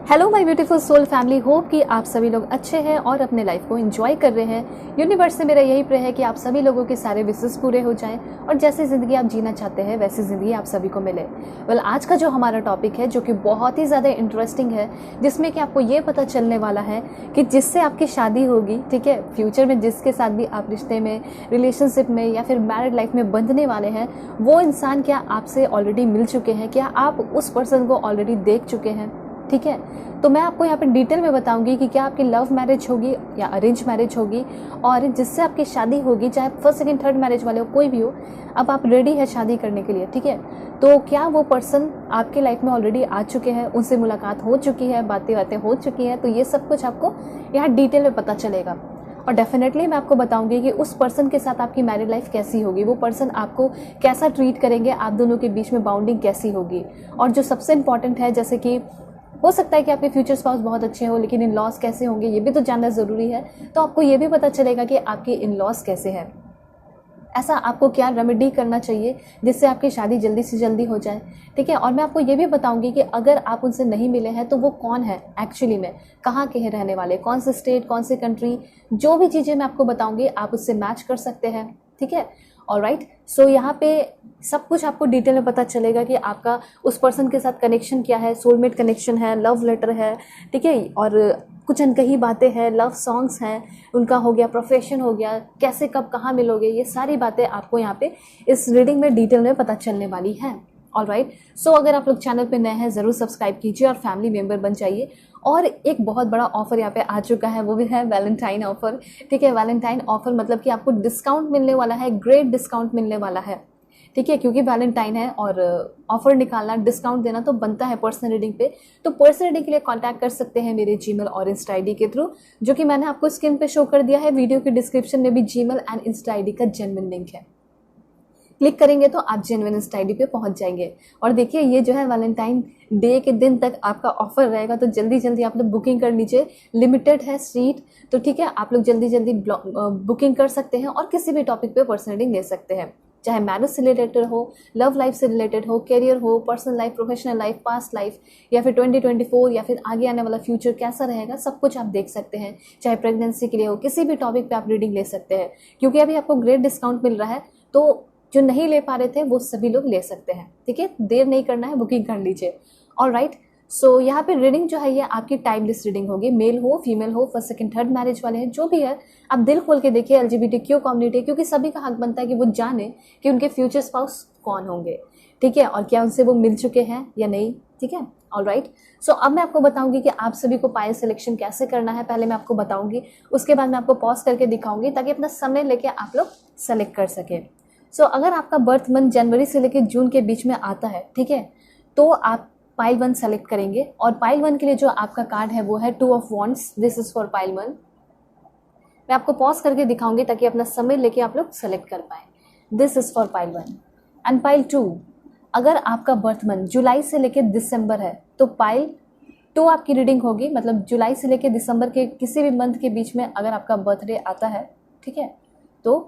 Hello my beautiful soul family, hope कि आप सभी लोग अच्छे हैं और अपने लाइफ को एंजॉय कर रहे हैं। यूनिवर्स से मेरा यही प्रे है कि आप सभी लोगों के सारे विशेस पूरे हो जाएं और जैसी ज़िंदगी आप जीना चाहते हैं वैसी ज़िंदगी आप सभी को मिले। आज का जो हमारा टॉपिक है जो कि बहुत ही ज़्यादा इंटरेस्टिंग है, जिसमें कि आपको ये पता चलने वाला है कि जिससे आपकी शादी होगी, ठीक है, फ्यूचर में जिसके साथ भी आप रिश्ते में, रिलेशनशिप में या फिर मैरिड लाइफ में बंधने वाले हैं, वो इंसान क्या आपसे ऑलरेडी मिल चुके हैं, क्या आप उस पर्सन को ऑलरेडी देख चुके हैं। ठीक है, तो मैं आपको यहाँ पे डिटेल में बताऊंगी कि क्या आपकी लव मैरिज होगी या अरेंज मैरिज होगी और जिससे आपकी शादी होगी, चाहे फर्स्ट सेकंड थर्ड मैरिज वाले हो, कोई भी हो, अब आप रेडी है शादी करने के लिए। ठीक है, तो क्या वो पर्सन आपके लाइफ में ऑलरेडी आ चुके हैं, उनसे मुलाकात हो चुकी है, बातें हो चुकी हैं, तो ये सब कुछ आपको यहाँ डिटेल में पता चलेगा। और डेफिनेटली मैं आपको बताऊंगी कि उस पर्सन के साथ आपकी मैरिड लाइफ कैसी होगी, वो पर्सन आपको कैसा ट्रीट करेंगे, आप दोनों के बीच में बाउंडिंग कैसी होगी। और जो सबसे इंपॉर्टेंट है, जैसे कि हो सकता है कि आपके फ्यूचर स्पाउस बहुत अच्छे हो, लेकिन इन लॉज कैसे होंगे ये भी तो जानना ज़रूरी है। तो आपको ये भी पता चलेगा कि आपके इन लॉज कैसे हैं, ऐसा आपको क्या रेमेडी करना चाहिए जिससे आपकी शादी जल्दी से जल्दी हो जाए। ठीक है, और मैं आपको ये भी बताऊंगी कि अगर आप उनसे नहीं मिले हैं तो वो कौन है एक्चुअली में, कहाँ के हैं रहने वाले, कौन से स्टेट, कौन से कंट्री, जो भी चीज़ें मैं आपको बताऊंगी आप उससे मैच कर सकते हैं। ठीक है, ऑलराइट। सो यहाँ पे सब कुछ आपको डिटेल में पता चलेगा कि आपका उस पर्सन के साथ कनेक्शन क्या है, सोलमेट कनेक्शन है, लव लेटर है, ठीक है, और कुछ अनकही बातें हैं, लव सॉन्ग्स हैं, उनका हो गया, प्रोफेशन हो गया, कैसे कब कहाँ मिलोगे, ये सारी बातें आपको यहाँ पे इस रीडिंग में डिटेल में पता चलने वाली है। ऑलराइट, सो अगर आप लोग चैनल पे नए हैं ज़रूर सब्सक्राइब कीजिए और फैमिली मेंबर बन जाइए। और एक बहुत बड़ा ऑफर यहाँ पे आ चुका है, वो भी है वैलेंटाइन ऑफर। ठीक है, वैलेंटाइन ऑफर मतलब कि आपको डिस्काउंट मिलने वाला है, ग्रेट डिस्काउंट मिलने वाला है। ठीक है, क्योंकि वैलेंटाइन है और ऑफर निकालना, डिस्काउंट देना तो बनता है पर्सनल रीडिंग पे। तो पर्सनल रीडिंग के लिए कांटेक्ट कर सकते हैं मेरे जीमेल और इंस्टा आईडी के थ्रू, जो कि मैंने आपको स्क्रीन पे शो कर दिया है। वीडियो की डिस्क्रिप्शन में भी जीमेल एंड इंस्टा आईडी का जेन्युइन लिंक है, क्लिक करेंगे तो आप जेन्युइन इंस्टा आईडी पे पहुंच जाएंगे। और देखिए, ये जो है वैलेंटाइन डे के दिन तक आपका ऑफर रहेगा, तो जल्दी जल्दी आप लोग बुकिंग कर लीजिए। लिमिटेड है सीट, तो ठीक है, आप लोग जल्दी जल्दी बुकिंग कर सकते हैं और किसी भी टॉपिक पे पर्सनल रीडिंग ले सकते हैं, चाहे मैरिज से रिलेटेड हो, लव लाइफ से रिलेटेड हो, करियर हो, personal life, professional life, past life, या फिर 2024 या फिर आगे आने वाला फ्यूचर कैसा रहेगा, सब कुछ आप देख सकते हैं। चाहे प्रेगनेंसी के लिए हो, किसी भी टॉपिक पे आप रीडिंग ले सकते हैं, क्योंकि अभी आपको ग्रेट डिस्काउंट मिल रहा है। तो जो नहीं ले पा रहे थे वो सभी लोग ले सकते हैं। ठीक है, देर नहीं करना है, बुकिंग कर लीजिए। ऑलराइट, सो यहाँ पे रीडिंग जो है ये आपकी टाइमलेस रीडिंग होगी, मेल हो, फीमेल हो, फर्स्ट सेकंड थर्ड मैरिज वाले हैं, जो भी है आप दिल खोल के देखिए। LGBTQ कम्युनिटी, क्योंकि सभी का हक बनता है कि वो जाने कि उनके फ्यूचर स्पाउस कौन होंगे। ठीक है, और क्या उनसे वो मिल चुके हैं या नहीं। ठीक है, ऑलराइट। सो अब मैं आपको बताऊंगी कि आप सभी को पायल सिलेक्शन कैसे करना है। पहले मैं आपको बताऊंगी, उसके बाद मैं आपको पॉज करके दिखाऊंगी ताकि अपना समय लेके आप लोग सेलेक्ट कर सके। सो अगर आपका बर्थ मंथ जनवरी से लेकर जून के बीच में आता है, ठीक है, तो आप पाइल 1 सेलेक्ट करेंगे। और पाइल 1 के लिए जो आपका कार्ड है वो है 2 of wands. This is for pile 1। मैं आपको पॉज करके दिखाऊंगी ताकि अपना समय लेके आप लोग सेलेक्ट कर पाए। This is for pile 1 and pile 2। अगर आपका बर्थ मंथ जुलाई से लेकर दिसंबर है तो पाइल 2 आपकी रीडिंग होगी, मतलब जुलाई से लेकर दिसंबर के किसी भी मंथ के बीच में अगर आपका बर्थडे आता है, ठीक है, तो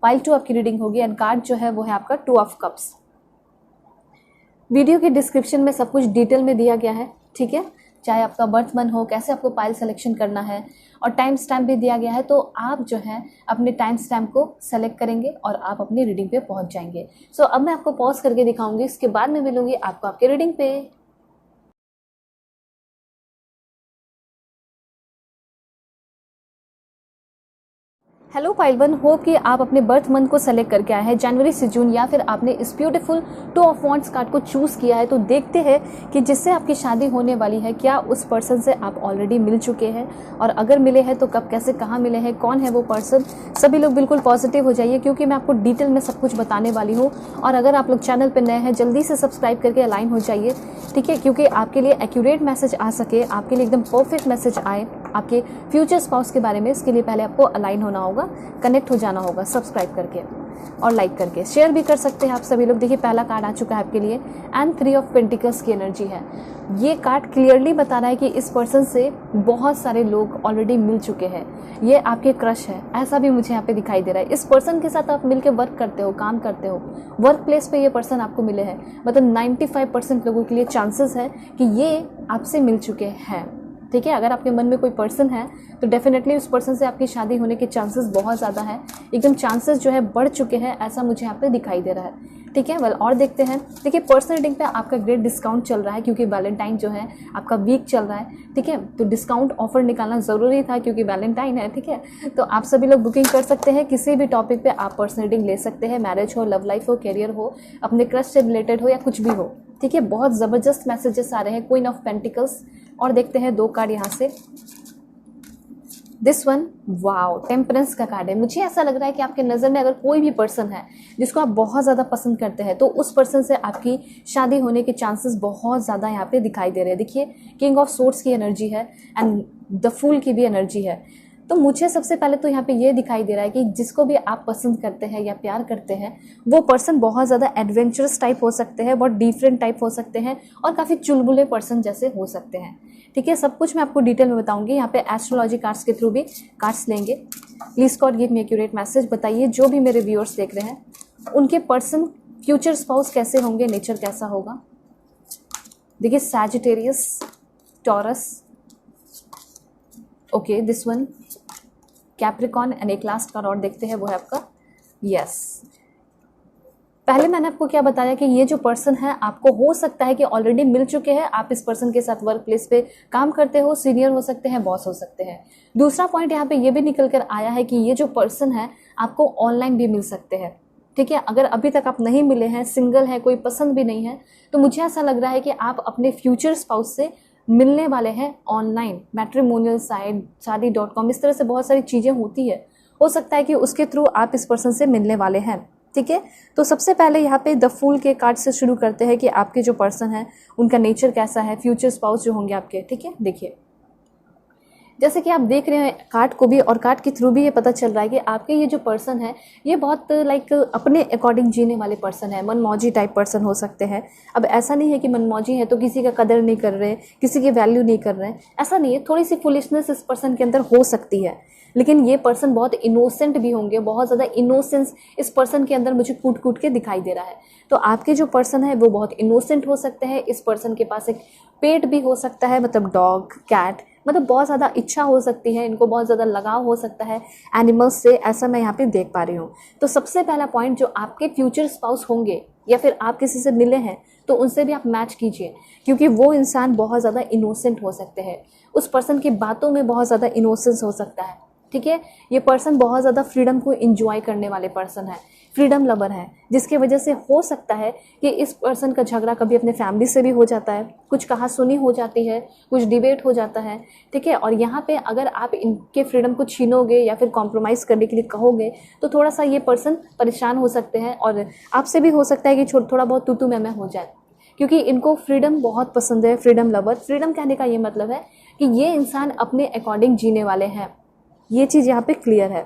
पाइल 2 आपकी रीडिंग होगी। एंड कार्ड जो है वो है आपका 2 ऑफ कप्स। वीडियो के डिस्क्रिप्शन में सब कुछ डिटेल में दिया गया है। ठीक है, चाहे आपका बर्थ मंथ हो, कैसे आपको पाइल सिलेक्शन करना है, और टाइम स्टैम्प भी दिया गया है। तो आप जो है अपने टाइम स्टैम्प को सेलेक्ट करेंगे और आप अपनी रीडिंग पे पहुंच जाएंगे। सो अब मैं आपको पॉज करके दिखाऊंगी, इसके बाद मैं मिलूंगी आपको आपके रीडिंग पे। हेलो पाइल 1, होप कि आप अपने बर्थ मंथ को सेलेक्ट करके आए हैं, जनवरी से जून, या फिर आपने इस ब्यूटीफुल 2 ऑफ वॉन्ड्स कार्ड को चूज़ किया है। तो देखते हैं कि जिससे आपकी शादी होने वाली है, क्या उस पर्सन से आप ऑलरेडी मिल चुके हैं, और अगर मिले हैं तो कब, कैसे, कहाँ मिले हैं, कौन है वो पर्सन। सभी लोग बिल्कुल पॉजिटिव हो जाइए, क्योंकि मैं आपको डिटेल में सब कुछ बताने वाली हूँ। और अगर आप लोग चैनल पर नए हैं, जल्दी से सब्सक्राइब करके अलाइन हो जाइए। ठीक है, क्योंकि आपके लिए एक्यूरेट मैसेज आ सके, आपके लिए एकदम परफेक्ट मैसेज आए। आपके फ्यूचर स्पाउस के बारे में, इसके लिए पहले आपको अलाइन होना होगा, कनेक्ट हो जाना होगा सब्सक्राइब करके और लाइक करके। शेयर भी कर सकते हैं आप सभी लोग। देखिए पहला कार्ड आ चुका है आपके लिए एंड 3 ऑफ पेंटिकल्स की एनर्जी है। ये कार्ड क्लियरली बता रहा है कि इस पर्सन से बहुत सारे लोग ऑलरेडी मिल चुके हैं, ये आपके क्रश है, ऐसा भी मुझे यहाँ पे दिखाई दे रहा है। इस पर्सन के साथ आप मिलकर वर्क करते हो, काम करते हो, वर्क प्लेस पे ये पर्सन आपको मिले हैं। मतलब 95% लोगों के लिए चांसेस है कि ये आपसे मिल चुके हैं। ठीक है, अगर आपके मन में कोई पर्सन है तो डेफिनेटली उस पर्सन से आपकी शादी होने के चांसेस बहुत ज़्यादा है, एकदम चांसेस जो है बढ़ चुके हैं, ऐसा मुझे यहाँ पे दिखाई दे रहा है। ठीक है, वेल और देखते हैं। देखिए पर्सनल रीडिंग पे आपका ग्रेट डिस्काउंट चल रहा है क्योंकि वैलेंटाइन जो है आपका वीक चल रहा है। ठीक है, तो डिस्काउंट ऑफर निकालना ज़रूरी था क्योंकि वैलेंटाइन है। ठीक है, तो आप सभी लोग बुकिंग कर सकते हैं, किसी भी टॉपिक पे आप पर्सनल रीडिंग ले सकते हैं, मैरिज हो, लव लाइफ हो, करियर हो, अपने क्रश से रिलेटेड हो या कुछ भी हो। ठीक है, बहुत ज़बरदस्त मैसेजेस आ रहे हैं। Queen of pentacles. और देखते हैं 2 कार्ड यहाँ से। दिस वन, वाओ, टेम्परेंस का कार्ड है। मुझे ऐसा लग रहा है कि आपके नज़र में अगर कोई भी पर्सन है जिसको आप बहुत ज़्यादा पसंद करते हैं तो उस पर्सन से आपकी शादी होने के चांसेस बहुत ज़्यादा यहाँ पे दिखाई दे रहे हैं। देखिए किंग ऑफ सोर्ड्स की एनर्जी है एंड द फूल की भी एनर्जी है। तो मुझे सबसे पहले तो यहाँ पे ये दिखाई दे रहा है कि जिसको भी आप पसंद करते हैं या प्यार करते हैं वो पर्सन बहुत ज़्यादा एडवेंचरस टाइप हो सकते हैं, बहुत डिफरेंट टाइप हो सकते हैं और काफ़ी चुलबुले पर्सन जैसे हो सकते हैं। ठीक है, सब कुछ मैं आपको डिटेल में बताऊंगी। यहाँ पे एस्ट्रोलॉजी कार्ड्स के थ्रू भी कार्ड्स लेंगे। Please God give me accurate message. बताइए जो भी मेरे व्यूअर्स देख रहे हैं उनके पर्सन फ्यूचर स्पाउस कैसे होंगे, नेचर कैसा होगा। देखिए Sagittarius, taurus, okay this one Capricorn and एक लास्ट कार्ड और देखते हैं, वो है आपका यस। पहले मैंने आपको क्या बताया कि ये जो पर्सन है आपको हो सकता है कि ऑलरेडी मिल चुके हैं, आप इस पर्सन के साथ वर्क प्लेस पे काम करते हो, सीनियर हो सकते हैं, बॉस हो सकते हैं। दूसरा पॉइंट यहाँ पे ये भी निकल कर आया है कि ये जो पर्सन है आपको ऑनलाइन भी मिल सकते हैं। ठीक है, अगर अभी तक आप नहीं मिले हैं, सिंगल है, कोई पसंद भी नहीं है, तो मुझे ऐसा लग रहा है कि आप अपने फ्यूचर स्पाउस से मिलने वाले हैं ऑनलाइन, मैट्रिमोनियल साइट, शादी.com, इस तरह से बहुत सारी चीज़ें होती है। हो सकता है कि उसके थ्रू आप इस पर्सन से मिलने वाले हैं। ठीक है, तो सबसे पहले यहाँ पे द फूल के कार्ड से शुरू करते हैं कि आपके जो पर्सन है उनका नेचर कैसा है, फ्यूचर स्पाउस जो होंगे आपके। ठीक है, देखिए जैसे कि आप देख रहे हैं कार्ड को भी और कार्ड के थ्रू भी ये पता चल रहा है कि आपके ये जो पर्सन है ये बहुत लाइक अपने अकॉर्डिंग जीने वाले पर्सन है, मनमौजी टाइप पर्सन हो सकते हैं। अब ऐसा नहीं है कि मनमौजी है तो किसी का कदर नहीं कर रहे, किसी की वैल्यू नहीं कर रहे हैं, ऐसा नहीं है। थोड़ी सी फुलिशनेस इस पर्सन के अंदर हो सकती है, लेकिन ये पर्सन बहुत इनोसेंट भी होंगे, बहुत ज़्यादा इनोसेंस इस पर्सन के अंदर मुझे कूट कूट के दिखाई दे रहा है। तो आपके जो पर्सन है वो बहुत इनोसेंट हो सकते हैं। इस पर्सन के पास एक पेट भी हो सकता है, मतलब डॉग, कैट, मतलब बहुत ज़्यादा इच्छा हो सकती है, इनको बहुत ज़्यादा लगाव हो सकता है एनिमल्स से, ऐसा मैं यहाँ पे देख पा रही हूँ। तो सबसे पहला पॉइंट, जो आपके फ्यूचर स्पाउस होंगे या फिर आप किसी से मिले हैं तो उनसे भी आप मैच कीजिए, क्योंकि वो इंसान बहुत ज़्यादा इनोसेंट हो सकते हैं। उस पर्सन की बातों में बहुत ज़्यादा इनोसेंस हो सकता है। ठीक है, ये पर्सन बहुत ज़्यादा फ्रीडम को एंजॉय करने वाले पर्सन है, फ्रीडम लवर है, जिसकी वजह से हो सकता है कि इस पर्सन का झगड़ा कभी अपने फैमिली से भी हो जाता है, कुछ कहा सुनी हो जाती है, कुछ डिबेट हो जाता है। ठीक है, और यहाँ पे अगर आप इनके फ्रीडम को छीनोगे या फिर कॉम्प्रोमाइज़ करने के लिए कहोगे तो थोड़ा सा ये पर्सन परेशान हो सकते हैं और आपसे भी हो सकता है कि थोड़ा बहुत तू मैं हो जाए, क्योंकि इनको फ्रीडम बहुत पसंद है। फ्रीडम लवर, फ्रीडम कहने का ये मतलब है कि ये इंसान अपने अकॉर्डिंग जीने वाले हैं, ये चीज़ यहाँ पे क्लियर है।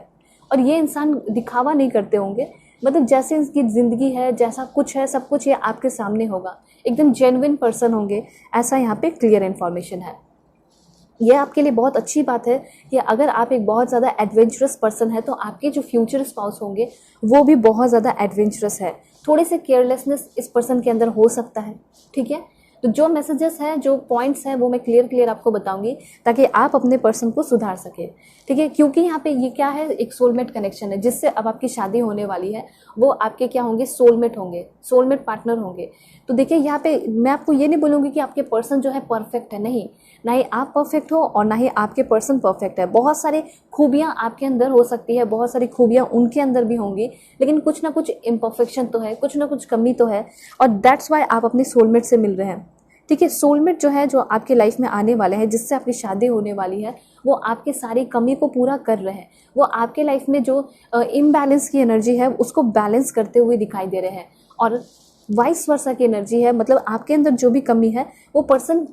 और ये इंसान दिखावा नहीं करते होंगे, मतलब जैसे इसकी ज़िंदगी है, जैसा कुछ है, सब कुछ ये आपके सामने होगा, एकदम जेन्युइन पर्सन होंगे, ऐसा यहाँ पे क्लियर इन्फॉर्मेशन है। ये आपके लिए बहुत अच्छी बात है कि अगर आप एक बहुत ज़्यादा एडवेंचरस पर्सन है तो आपके जो फ्यूचर स्पाउस होंगे वो भी बहुत ज़्यादा एडवेंचरस है। थोड़े से केयरलेसनेस इस पर्सन के अंदर हो सकता है। ठीक है, तो जो मैसेजेस हैं, जो पॉइंट्स हैं, वो मैं क्लियर आपको बताऊंगी ताकि आप अपने पर्सन को सुधार सके। ठीक है, क्योंकि यहाँ पे ये क्या है, एक सोलमेट कनेक्शन है, जिससे अब आपकी शादी होने वाली है। वो आपके क्या होंगे, सोलमेट होंगे, सोलमेट पार्टनर होंगे। तो देखिए यहाँ पे मैं आपको ये नहीं बोलूँगी कि आपके पर्सन जो है परफेक्ट है, नहीं, ना ही आप परफेक्ट हो और ना ही आपके पर्सन परफेक्ट है। बहुत सारी खूबियाँ आपके अंदर हो सकती है, बहुत सारी खूबियाँ उनके अंदर भी होंगी, लेकिन कुछ ना कुछ इम्परफेक्शन तो है, कुछ ना कुछ कमी तो है, और दैट्स वाई आप अपने सोलमेट से मिल रहे हैं। ठीक है, सोलमेट जो है, जो आपके लाइफ में आने वाले हैं, जिससे आपकी शादी होने वाली है, वो आपके सारी कमी को पूरा कर रहे हैं। वो आपके लाइफ में जो इम्बैलेंस की एनर्जी है उसको बैलेंस करते हुए दिखाई दे रहे हैं, और वाइस वर्सा की एनर्जी है, मतलब आपके अंदर जो भी कमी है वो पर्सन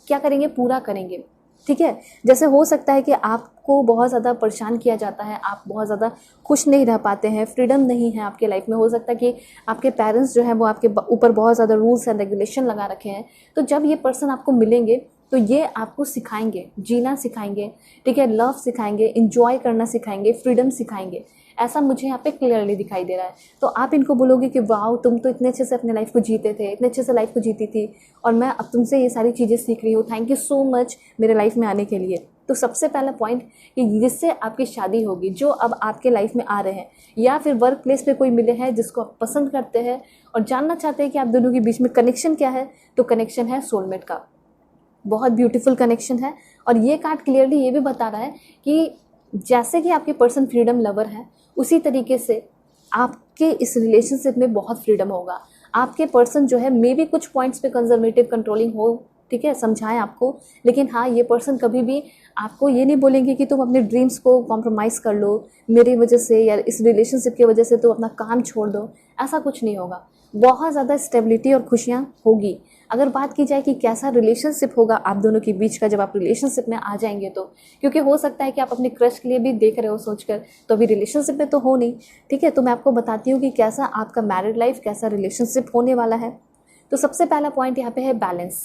क्या करेंगे, पूरा करेंगे। ठीक है। जैसे हो सकता है कि आपको बहुत ज़्यादा परेशान किया जाता है, आप बहुत ज़्यादा खुश नहीं रह पाते हैं, फ्रीडम नहीं है आपके लाइफ में। हो सकता है कि आपके पेरेंट्स जो है वो आपके ऊपर बहुत ज़्यादा रूल्स एंड रेगुलेशन लगा रखे हैं। तो जब ये पर्सन आपको मिलेंगे तो ये आपको सिखाएंगे, जीना सिखाएंगे, ठीक है, लव सिखाएंगे, इंजॉय करना सिखाएंगे, फ्रीडम सिखाएंगे। ऐसा मुझे यहाँ पे क्लियरली दिखाई दे रहा है। तो आप इनको बोलोगे कि वाओ, तुम तो इतने अच्छे से अपने लाइफ को जीते थे, इतने अच्छे से लाइफ को जीती थी, और मैं अब तुमसे ये सारी चीज़ें सीख रही हूँ, थैंक यू सो मच मेरे लाइफ में आने के लिए। तो सबसे पहला पॉइंट कि जिससे आपकी शादी होगी, जो अब आपके लाइफ में आ रहे हैं, या फिर वर्क प्लेस पे कोई मिले हैं जिसको आप पसंद करते हैं और जानना चाहते हैं कि आप दोनों के बीच में कनेक्शन क्या है, तो कनेक्शन है सोलमेट का। बहुत ब्यूटीफुल कनेक्शन है। और ये कार्ड क्लियरली ये भी बता रहा है कि जैसे कि आपके पर्सन फ्रीडम लवर है, उसी तरीके से आपके इस रिलेशनशिप में बहुत फ्रीडम होगा। आपके पर्सन जो है मे बी कुछ पॉइंट्स पे कंजर्वेटिव कंट्रोलिंग हो, ठीक है, समझाएं आपको, लेकिन हाँ, ये पर्सन कभी भी आपको ये नहीं बोलेंगे कि तुम अपने ड्रीम्स को कॉम्प्रोमाइज़ कर लो मेरी वजह से, या इस रिलेशनशिप की वजह से तो अपना काम छोड़ दो। ऐसा कुछ नहीं होगा। बहुत ज़्यादा स्टेबिलिटी और खुशियाँ होगी। अगर बात की जाए कि कैसा रिलेशनशिप होगा आप दोनों के बीच का जब आप रिलेशनशिप में आ जाएंगे, तो क्योंकि हो सकता है कि आप अपने क्रश के लिए भी देख रहे हो सोचकर, तो अभी रिलेशनशिप में तो हो नहीं, ठीक है। तो मैं आपको बताती हूँ कि कैसा आपका मैरिड लाइफ, कैसा रिलेशनशिप होने वाला है। तो सबसे पहला पॉइंट यहाँ पे है बैलेंस,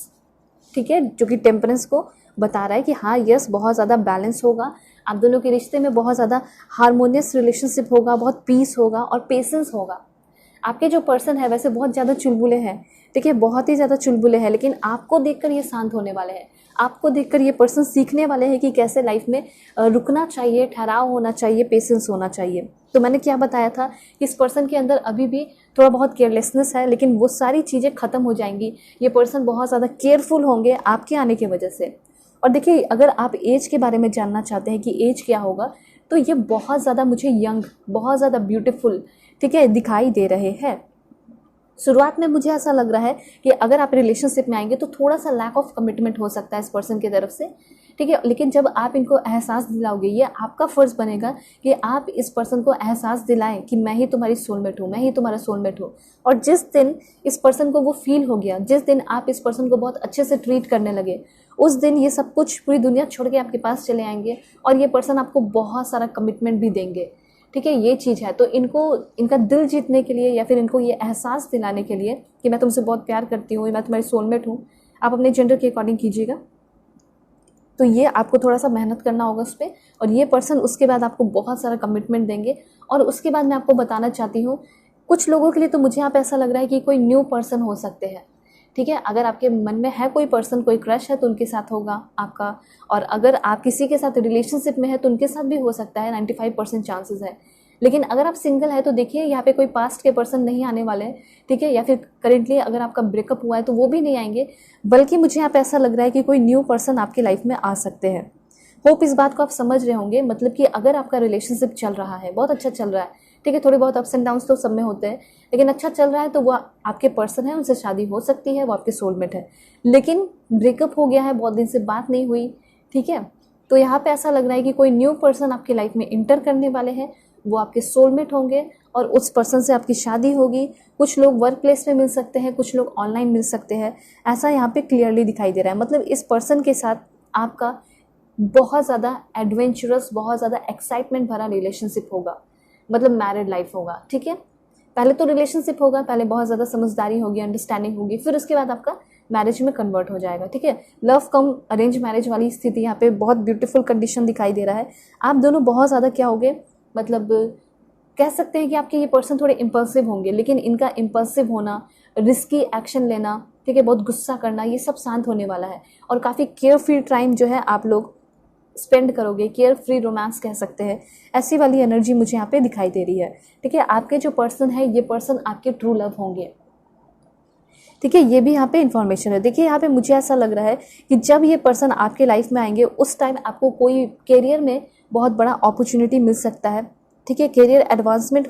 ठीक है, जो कि टेम्परेंस को बता रहा है कि हाँ यस, बहुत ज़्यादा बैलेंस होगा आप दोनों के रिश्ते में, बहुत ज़्यादा हारमोनियस रिलेशनशिप होगा, बहुत पीस होगा और पेशेंस होगा। आपके जो पर्सन है वैसे बहुत ज़्यादा चुलबुले हैं, ठीक है, बहुत ही ज़्यादा चुलबुले हैं, लेकिन आपको देखकर ये शांत होने वाले हैं। आपको देखकर ये पर्सन सीखने वाले हैं कि कैसे लाइफ में रुकना चाहिए, ठहराव होना चाहिए, पेशेंस होना चाहिए। तो मैंने क्या बताया था कि इस पर्सन के अंदर अभी भी थोड़ा बहुत केयरलेसनेस है, लेकिन वो सारी चीज़ें ख़त्म हो जाएंगी। ये पर्सन बहुत ज़्यादा केयरफुल होंगे आपके आने की वजह से। और देखिए, अगर आप एज के बारे में जानना चाहते हैं कि एज क्या होगा, तो ये बहुत ज़्यादा मुझे यंग, बहुत ज़्यादा ब्यूटीफुल, ठीक है, दिखाई दे रहे हैं। शुरुआत में मुझे ऐसा लग रहा है कि अगर आप रिलेशनशिप में आएंगे तो थोड़ा सा लैक ऑफ कमिटमेंट हो सकता है इस पर्सन की तरफ से, ठीक है, लेकिन जब आप इनको एहसास दिलाओगे, ये आपका फ़र्ज़ बनेगा कि आप इस पर्सन को एहसास दिलाएं कि मैं ही तुम्हारी सोलमेट हूँ, मैं ही तुम्हारा सोलमेट हूँ। और जिस दिन इस पर्सन को वो फील हो गया, जिस दिन आप इस पर्सन को बहुत अच्छे से ट्रीट करने लगे, उस दिन ये सब कुछ, पूरी दुनिया छोड़ के आपके पास चले आएंगे और ये पर्सन आपको बहुत सारा कमिटमेंट भी देंगे, ठीक है। ये चीज़ है। तो इनको इनका दिल जीतने के लिए, या फिर इनको ये एहसास दिलाने के लिए कि मैं तुमसे बहुत प्यार करती हूँ, मैं तुम्हारी सोलमेट हूँ, आप अपने जेंडर के अकॉर्डिंग कीजिएगा, तो ये आपको थोड़ा सा मेहनत करना होगा उस पर। और ये पर्सन उसके बाद आपको बहुत सारा कमिटमेंट देंगे। और उसके बाद मैं आपको बताना चाहती हूँ, कुछ लोगों के लिए तो मुझे यहाँ पे ऐसा लग रहा है कि कोई न्यू पर्सन हो सकते हैं, ठीक है। अगर आपके मन में है कोई पर्सन, कोई क्रश है, तो उनके साथ होगा आपका। और अगर आप किसी के साथ रिलेशनशिप में है तो उनके साथ भी हो सकता है, 95% चांसेस है। लेकिन अगर आप सिंगल है तो देखिए, यहाँ पे कोई पास्ट के पर्सन नहीं आने वाले हैं, ठीक है, या फिर करेंटली अगर आपका ब्रेकअप हुआ है तो वो भी नहीं आएंगे, बल्कि मुझे यहाँ पे ऐसा लग रहा है कि कोई न्यू पर्सन आपकी लाइफ में आ सकते हैं। होप इस बात को आप समझ रहे होंगे। मतलब कि अगर आपका रिलेशनशिप चल रहा है, बहुत अच्छा चल रहा है, ठीक है, थोड़े बहुत अप्स एंड डाउन्स तो सब में होते हैं, लेकिन अच्छा चल रहा है, तो वो आपके पर्सन है, उनसे शादी हो सकती है, वो आपके सोलमेट है। लेकिन ब्रेकअप हो गया है, बहुत दिन से बात नहीं हुई, ठीक है, तो यहाँ पे ऐसा लग रहा है कि कोई न्यू पर्सन आपकी लाइफ में इंटर करने वाले हैं, वो आपके सोलमेट होंगे और उस पर्सन से आपकी शादी होगी। कुछ लोग वर्क प्लेस में मिल सकते हैं, कुछ लोग ऑनलाइन मिल सकते हैं, ऐसा यहाँ पे क्लियरली दिखाई दे रहा है। मतलब इस पर्सन के साथ आपका बहुत ज़्यादा एडवेंचरस, बहुत ज़्यादा एक्साइटमेंट भरा रिलेशनशिप होगा, मतलब मैरिड लाइफ होगा, ठीक है। पहले तो रिलेशनशिप होगा, पहले बहुत ज़्यादा समझदारी होगी, अंडरस्टैंडिंग होगी, फिर उसके बाद आपका मैरिज में कन्वर्ट हो जाएगा, ठीक है। लव कम अरेंज मैरिज वाली स्थिति यहाँ पे बहुत ब्यूटीफुल कंडीशन दिखाई दे रहा है। आप दोनों बहुत ज़्यादा क्या होगे, मतलब कह सकते हैं कि आपके ये पर्सन थोड़े इम्पल्सिव होंगे, लेकिन इनका इम्पल्सिव होना, रिस्की एक्शन लेना, ठीक है, बहुत गुस्सा करना, ये सब शांत होने वाला है। और काफ़ी केयर फ्री टाइम जो है आप लोग स्पेंड करोगे, केयर फ्री रोमांस कह सकते हैं, ऐसी वाली एनर्जी मुझे यहाँ पे दिखाई दे रही है, ठीक है। आपके जो पर्सन है, ये पर्सन आपके ट्रू लव होंगे, ठीक है, ये भी यहाँ पे इन्फॉर्मेशन है। देखिए, यहाँ पे मुझे ऐसा लग रहा है कि जब ये पर्सन आपके लाइफ में आएंगे, उस टाइम आपको कोई करियर में बहुत बड़ा अपॉर्चुनिटी मिल सकता है, ठीक है, करियर एडवांसमेंट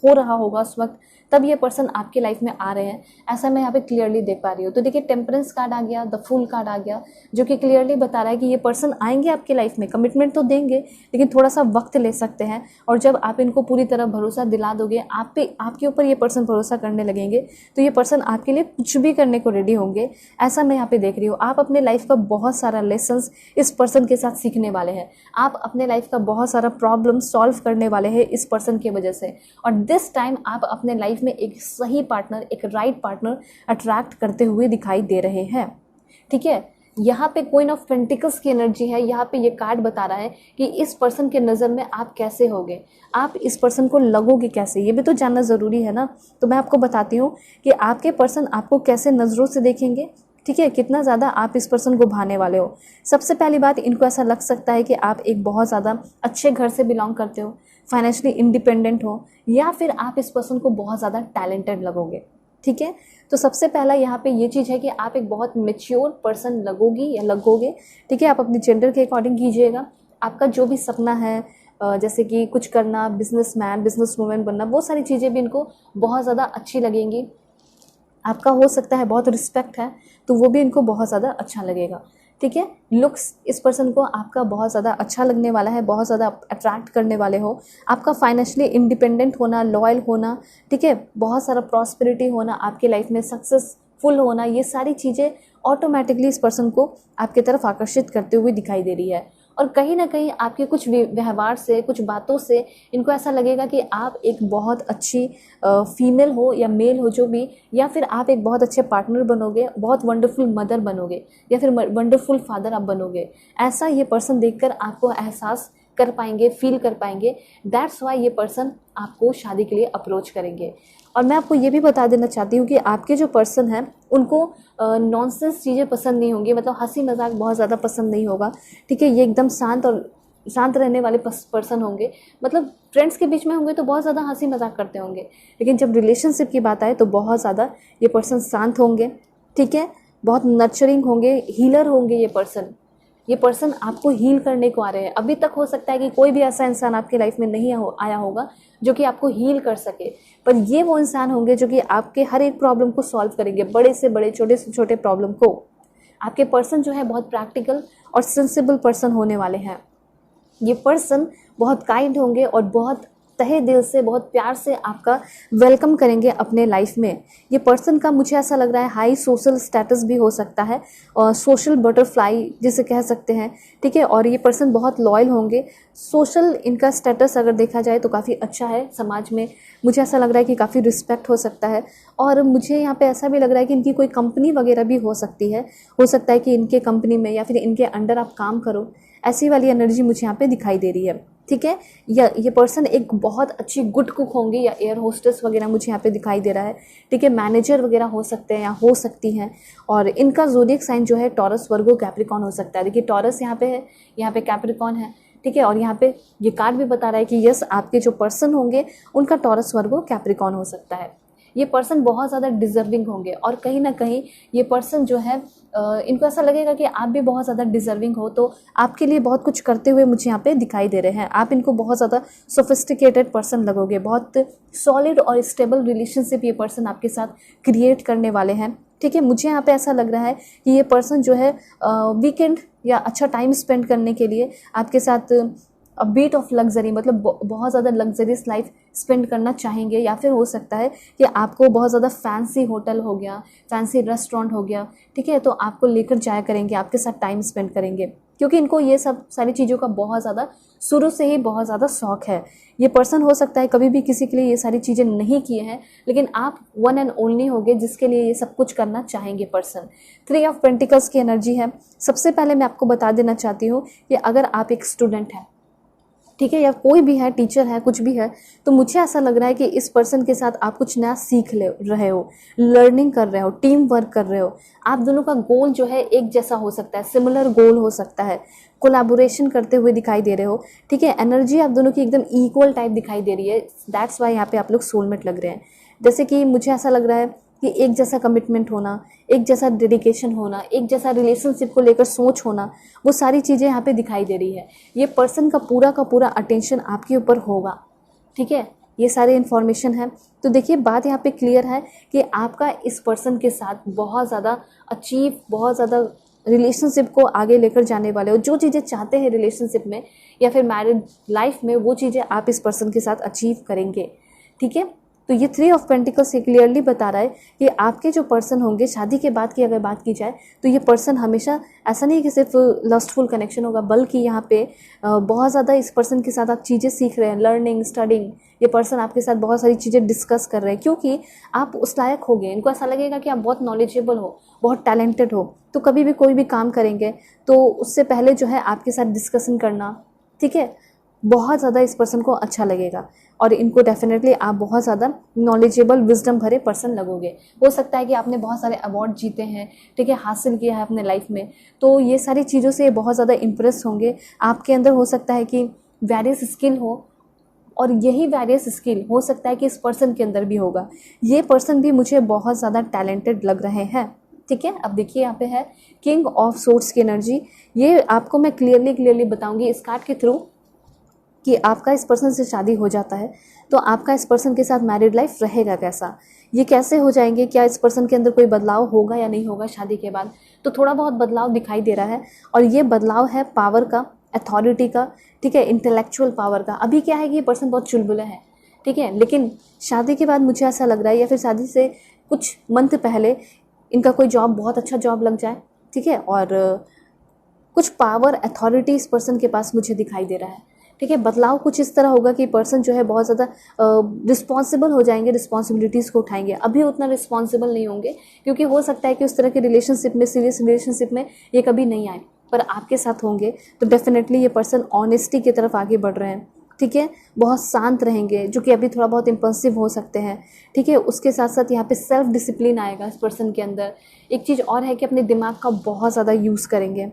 हो रहा होगा उस वक्त, तब ये पर्सन आपकी लाइफ में आ रहे हैं, ऐसा मैं यहाँ पे क्लियरली देख पा रही हूँ। तो देखिए टेम्परेंस कार्ड आ गया, द फूल कार्ड आ गया, जो कि क्लियरली बता रहा है कि ये पर्सन आएंगे आपकी लाइफ में, कमिटमेंट तो देंगे लेकिन थोड़ा सा वक्त ले सकते हैं। और जब आप इनको पूरी तरह भरोसा दिला दोगे, आपके ऊपर ये पर्सन भरोसा करने लगेंगे, तो ये पर्सन आपके लिए कुछ भी करने को रेडी होंगे, ऐसा मैं यहाँ पे देख रही हूँ। आप अपने लाइफ का बहुत सारा लेसन्स इस पर्सन के साथ सीखने वाले हैं। आप अपने लाइफ का बहुत सारा प्रॉब्लम सॉल्व करने वाले हैं इस पर्सन की वजह से। और दिस टाइम आप अपने लाइफ में एक सही पार्टनर, एक राइट पार्टनर अट्रैक्ट करते हुए दिखाई दे रहे हैं। ठीक है, यहाँ पे क्वीन ऑफ पेंटिकल्स की एनर्जी है। यहाँ पे ये कार्ड बता रहा है कि इस पर्सन के नज़र में आप कैसे होगे, आप इस पर्सन को लगोगे कैसे, ये भी तो जानना ज़रूरी है ना। तो मैं आपको बताती हूँ कि आपके पर्सन आपको कैसे नज़रों से देखेंगे। ठीक है, कितना ज़्यादा आप इस पर्सन को भाने वाले हो। सबसे पहली बात, इनको ऐसा लग सकता है कि आप एक बहुत ज़्यादा अच्छे घर से बिलोंग करते हो, फाइनेंशियली इंडिपेंडेंट हो, या फिर आप इस पर्सन को बहुत ज़्यादा टैलेंटेड लगोगे। ठीक है, तो सबसे पहला यहाँ पे ये चीज़ है कि आप एक बहुत मैच्योर पर्सन लगोगी या लगोगे। ठीक है, आप अपने जेंडर के अकॉर्डिंग कीजिएगा। आपका जो भी सपना है, जैसे कि कुछ करना, बिजनेसमैन, बिजनेस वूमेन बनना, वो सारी चीज़ें भी इनको बहुत ज़्यादा अच्छी लगेंगी। आपका हो सकता है बहुत रिस्पेक्ट है, तो वो भी इनको बहुत ज़्यादा अच्छा लगेगा। ठीक है, लुक्स इस पर्सन को आपका बहुत ज़्यादा अच्छा लगने वाला है, बहुत ज़्यादा अट्रैक्ट करने वाले हो। आपका फाइनेंशियली इंडिपेंडेंट होना, लॉयल होना, ठीक है, बहुत सारा प्रॉस्पेरिटी होना, आपकी लाइफ में सक्सेसफुल होना, ये सारी चीज़ें ऑटोमेटिकली इस पर्सन को आपकी तरफ आकर्षित करते हुए दिखाई दे रही है। और कहीं ना कहीं आपके कुछ व्यवहार से, कुछ बातों से इनको ऐसा लगेगा कि आप एक बहुत अच्छी फीमेल हो या मेल हो जो भी, या फिर आप एक बहुत अच्छे पार्टनर बनोगे, बहुत वंडरफुल मदर बनोगे, या फिर वंडरफुल फादर आप बनोगे। ऐसा ये पर्सन देखकर आपको एहसास कर पाएंगे, फील कर पाएंगे। दैट्स वाई ये पर्सन आपको शादी के लिए अप्रोच करेंगे। और मैं आपको ये भी बता देना चाहती हूँ कि आपके जो पर्सन हैं उनको नॉनसेंस चीज़ें पसंद नहीं होंगी, मतलब हंसी मजाक बहुत ज़्यादा पसंद नहीं होगा। ठीक है, ये एकदम शांत रहने वाले पर्सन होंगे। मतलब फ्रेंड्स के बीच में होंगे तो बहुत ज़्यादा हंसी मजाक करते होंगे, लेकिन जब रिलेशनशिप की बात आए तो बहुत ज़्यादा ये पर्सन शांत होंगे। ठीक है, बहुत नर्चरिंग होंगे, हीलर होंगे। ये पर्सन आपको हील करने को आ रहे हैं। अभी तक हो सकता है कि कोई भी ऐसा इंसान आपकी लाइफ में नहीं आया होगा जो कि आपको हील कर सके, पर ये वो इंसान होंगे जो कि आपके हर एक प्रॉब्लम को सॉल्व करेंगे, बड़े से बड़े, छोटे से छोटे प्रॉब्लम को। आपके पर्सन जो है बहुत प्रैक्टिकल और सेंसिबल पर्सन होने वाले हैं। ये पर्सन बहुत काइंड होंगे और बहुत तहे दिल से, बहुत प्यार से आपका वेलकम करेंगे अपने लाइफ में। ये पर्सन का मुझे ऐसा लग रहा है हाई सोशल स्टेटस भी हो सकता है, और सोशल बटरफ्लाई जिसे कह सकते हैं। ठीक है, और ये पर्सन बहुत लॉयल होंगे। सोशल इनका स्टेटस अगर देखा जाए तो काफ़ी अच्छा है समाज में। मुझे ऐसा लग रहा है कि काफ़ी रिस्पेक्ट हो सकता है। और मुझे यहाँ पे ऐसा भी लग रहा है कि इनकी कोई कंपनी वगैरह भी हो सकती है। हो सकता है कि इनके कंपनी में या फिर इनके अंडर आप काम करो, ऐसी वाली एनर्जी मुझे यहाँ पे दिखाई दे रही है। ठीक है, या ये पर्सन एक बहुत अच्छी गुड कुक होंगे या एयर होस्टेस वगैरह मुझे यहाँ पे दिखाई दे रहा है। ठीक है, मैनेजर वगैरह हो सकते हैं या हो सकती हैं। और इनका ज़ोडिएक साइन जो है टॉरस, वर्गो, कैप्रिकॉन हो सकता है। देखिए टॉरस यहाँ पे है, यहाँ पे कैप्रिकॉन है। ठीक है, और यहाँ पे ये कार्ड भी बता रहा है कि यस, आपके जो पर्सन होंगे उनका टॉरस, वर्गो, कैप्रिकॉन हो सकता है। ये पर्सन बहुत ज़्यादा डिजर्विंग होंगे, और कहीं ना कहीं ये पर्सन जो है इनको ऐसा लगेगा कि आप भी बहुत ज़्यादा डिजर्विंग हो, तो आपके लिए बहुत कुछ करते हुए मुझे यहाँ पे दिखाई दे रहे हैं। आप इनको बहुत ज़्यादा सोफिस्टिकेटेड पर्सन लगोगे, बहुत सॉलिड और स्टेबल रिलेशनशिप ये पर्सन आपके साथ क्रिएट करने वाले हैं। ठीक है, मुझे यहाँ पे ऐसा लग रहा है कि ये पर्सन जो है वीकेंड या अच्छा टाइम स्पेंड करने के लिए आपके साथ अ बीट ऑफ लग्जरी, मतलब बहुत ज़्यादा लग्जरियस लाइफ स्पेंड करना चाहेंगे। या फिर हो सकता है कि आपको बहुत ज़्यादा फैंसी होटल हो गया, फैंसी रेस्टोरेंट हो गया, ठीक है, तो आपको लेकर जाया करेंगे, आपके साथ टाइम स्पेंड करेंगे, क्योंकि इनको ये सब सारी चीज़ों का बहुत ज़्यादा शुरू से ही बहुत ज़्यादा शौक है। ये पर्सन हो सकता है कभी भी किसी के लिए ये सारी चीज़ें नहीं किए हैं, लेकिन आप वन एंड ओनली होंगे जिसके लिए ये सब कुछ करना चाहेंगे पर्सन। 3 ऑफ पेंटिकल्स की एनर्जी है। सबसे पहले मैं आपको बता देना चाहती हूँ कि अगर आप एक स्टूडेंट हैं, ठीक है, या कोई भी है, टीचर है, कुछ भी है, तो मुझे ऐसा लग रहा है कि इस पर्सन के साथ आप कुछ नया सीख रहे हो, लर्निंग कर रहे हो, टीम वर्क कर रहे हो। आप दोनों का गोल जो है एक जैसा हो सकता है, सिमिलर गोल हो सकता है, कोलैबोरेशन करते हुए दिखाई दे रहे हो। ठीक है, एनर्जी आप दोनों की एकदम इक्वल टाइप दिखाई दे रही है। दैट्स वाई यहाँ पे आप लोग सोलमेट लग रहे हैं। जैसे कि मुझे ऐसा लग रहा है कि एक जैसा कमिटमेंट होना, एक जैसा डेडिकेशन होना, एक जैसा रिलेशनशिप को लेकर सोच होना, वो सारी चीज़ें यहाँ पे दिखाई दे रही है। ये पर्सन का पूरा अटेंशन आपके ऊपर होगा। ठीक है, ये सारे इन्फॉर्मेशन है। तो देखिए बात यहाँ पे क्लियर है कि आपका इस पर्सन के साथ बहुत ज़्यादा बहुत ज़्यादा रिलेशनशिप को आगे लेकर जाने वाले हो। जो चीज़ें चाहते हैं रिलेशनशिप में या फिर मैरिड लाइफ में, वो चीज़ें आप इस पर्सन के साथ अचीव करेंगे। ठीक है, तो ये 3 ऑफ पेंटिकल्स ये क्लियरली बता रहा है कि आपके जो पर्सन होंगे शादी के बाद की अगर बात की जाए तो ये पर्सन हमेशा ऐसा नहीं कि सिर्फ लस्टफुल कनेक्शन होगा, बल्कि यहाँ पे बहुत ज़्यादा इस पर्सन के साथ आप चीज़ें सीख रहे हैं, लर्निंग, स्टडिंग। ये पर्सन आपके साथ बहुत सारी चीज़ें डिस्कस कर रहे हैं क्योंकि आप उस लायक हो गए। इनको ऐसा लगेगा कि आप बहुत नॉलेजेबल हो, बहुत टैलेंटेड हो। तो कभी भी कोई भी काम करेंगे तो उससे पहले जो है आपके साथ डिस्कशन करना, ठीक है, बहुत ज़्यादा इस पर्सन को अच्छा लगेगा और इनको डेफिनेटली आप बहुत ज़्यादा नॉलेजेबल, विजडम भरे पर्सन लगोगे। हो सकता है कि आपने बहुत सारे अवार्ड जीते हैं, ठीक है, हासिल किया है अपने लाइफ में, तो ये सारी चीज़ों से बहुत ज़्यादा इम्प्रेस होंगे। आपके अंदर हो सकता है कि वेरियस स्किल हो और यही वेरियस स्किल हो सकता है कि इस पर्सन के अंदर भी होगा। ये पर्सन भी मुझे बहुत ज़्यादा टैलेंटेड लग रहे हैं। ठीक है, अब देखिए यहाँ पे है किंग ऑफ सोर्ड्स की एनर्जी। ये आपको मैं क्लियरली बताऊंगी इस कार्ड के थ्रू कि आपका इस पर्सन से शादी हो जाता है तो आपका इस पर्सन के साथ मैरिड लाइफ रहेगा कैसा, ये कैसे हो जाएंगे, क्या इस पर्सन के अंदर कोई बदलाव होगा या नहीं होगा शादी के बाद। तो थोड़ा बहुत बदलाव दिखाई दे रहा है और ये बदलाव है पावर का, अथॉरिटी का, ठीक है, इंटेलेक्चुअल पावर का। अभी क्या है कि ये पर्सन बहुत चुलबुला है, ठीक है, लेकिन शादी के बाद मुझे ऐसा लग रहा है या फिर शादी से कुछ मंथ पहले इनका कोई जॉब, बहुत अच्छा जॉब लग जाए, ठीक है, और कुछ पावर, अथॉरिटी इस पर्सन के पास मुझे दिखाई दे रहा है। ठीक है, बदलाव कुछ इस तरह होगा कि पर्सन जो है बहुत ज़्यादा रिस्पॉन्सिबल हो जाएंगे, रिस्पॉन्सिबिलिटीज़ को उठाएंगे। अभी उतना रिस्पॉन्सिबल नहीं होंगे क्योंकि हो सकता है कि उस तरह के रिलेशनशिप में, सीरियस रिलेशनशिप में ये कभी नहीं आए, पर आपके साथ होंगे तो डेफिनेटली ये पर्सन ऑनेस्टी की तरफ आगे बढ़ रहे हैं। ठीक है, बहुत शांत रहेंगे, जो कि अभी थोड़ा बहुत इम्पल्सिव हो सकते हैं। ठीक है, उसके साथ साथ यहाँ पे सेल्फ डिसिप्लिन आएगा इस पर्सन के अंदर। एक चीज़ और है कि अपने दिमाग का बहुत ज़्यादा यूज़ करेंगे।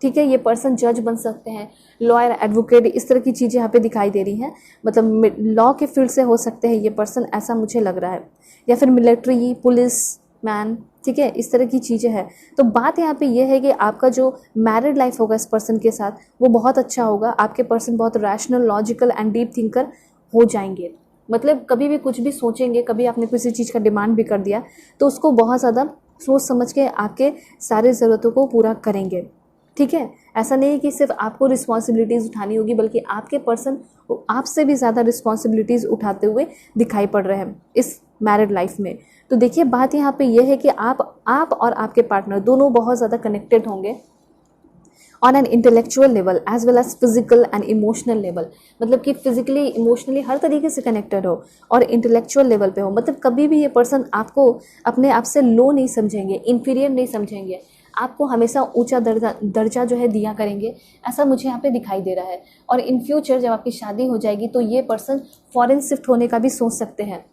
ठीक है, ये पर्सन जज बन सकते हैं, लॉयर, एडवोकेट, इस तरह की चीज़ें यहाँ पे दिखाई दे रही हैं। मतलब लॉ के फील्ड से हो सकते हैं ये पर्सन, ऐसा मुझे लग रहा है, या फिर मिलिट्री, पुलिस मैन, ठीक है, इस तरह की चीज़ें हैं। तो बात यहाँ पे ये है कि आपका जो मैरिड लाइफ होगा इस पर्सन के साथ वो बहुत अच्छा होगा। आपके पर्सन बहुत rational, logical and deep thinker हो जाएंगे। मतलब कभी भी कुछ भी सोचेंगे, कभी आपने किसी चीज़ का डिमांड भी कर दिया तो उसको बहुत ज़्यादा सोच समझ के आपके सारे ज़रूरतों को पूरा करेंगे। ठीक है, ऐसा नहीं है कि सिर्फ आपको रिस्पॉन्सिबिलिटीज़ उठानी होगी, बल्कि आपके पर्सन आपसे भी ज़्यादा रिस्पॉन्सिबिलिटीज़ उठाते हुए दिखाई पड़ रहे हैं इस मैरिड लाइफ में। तो देखिए बात यहाँ पे ये है कि आप और आपके पार्टनर दोनों बहुत ज़्यादा कनेक्टेड होंगे on an intellectual level as well as physical and emotional level. मतलब कि फिजिकली, इमोशनली हर तरीके से कनेक्टेड हो और इंटेलेक्चुअल लेवल पे हो। मतलब कभी भी ये पर्सन आपको अपने आप से लो नहीं समझेंगे, इन्फीरियर नहीं समझेंगे, आपको हमेशा ऊंचा दर्जा जो है दिया करेंगे, ऐसा मुझे यहाँ पे दिखाई दे रहा है। और इन फ्यूचर जब आपकी शादी हो जाएगी तो ये पर्सन फॉरेन शिफ्ट होने का भी सोच सकते हैं।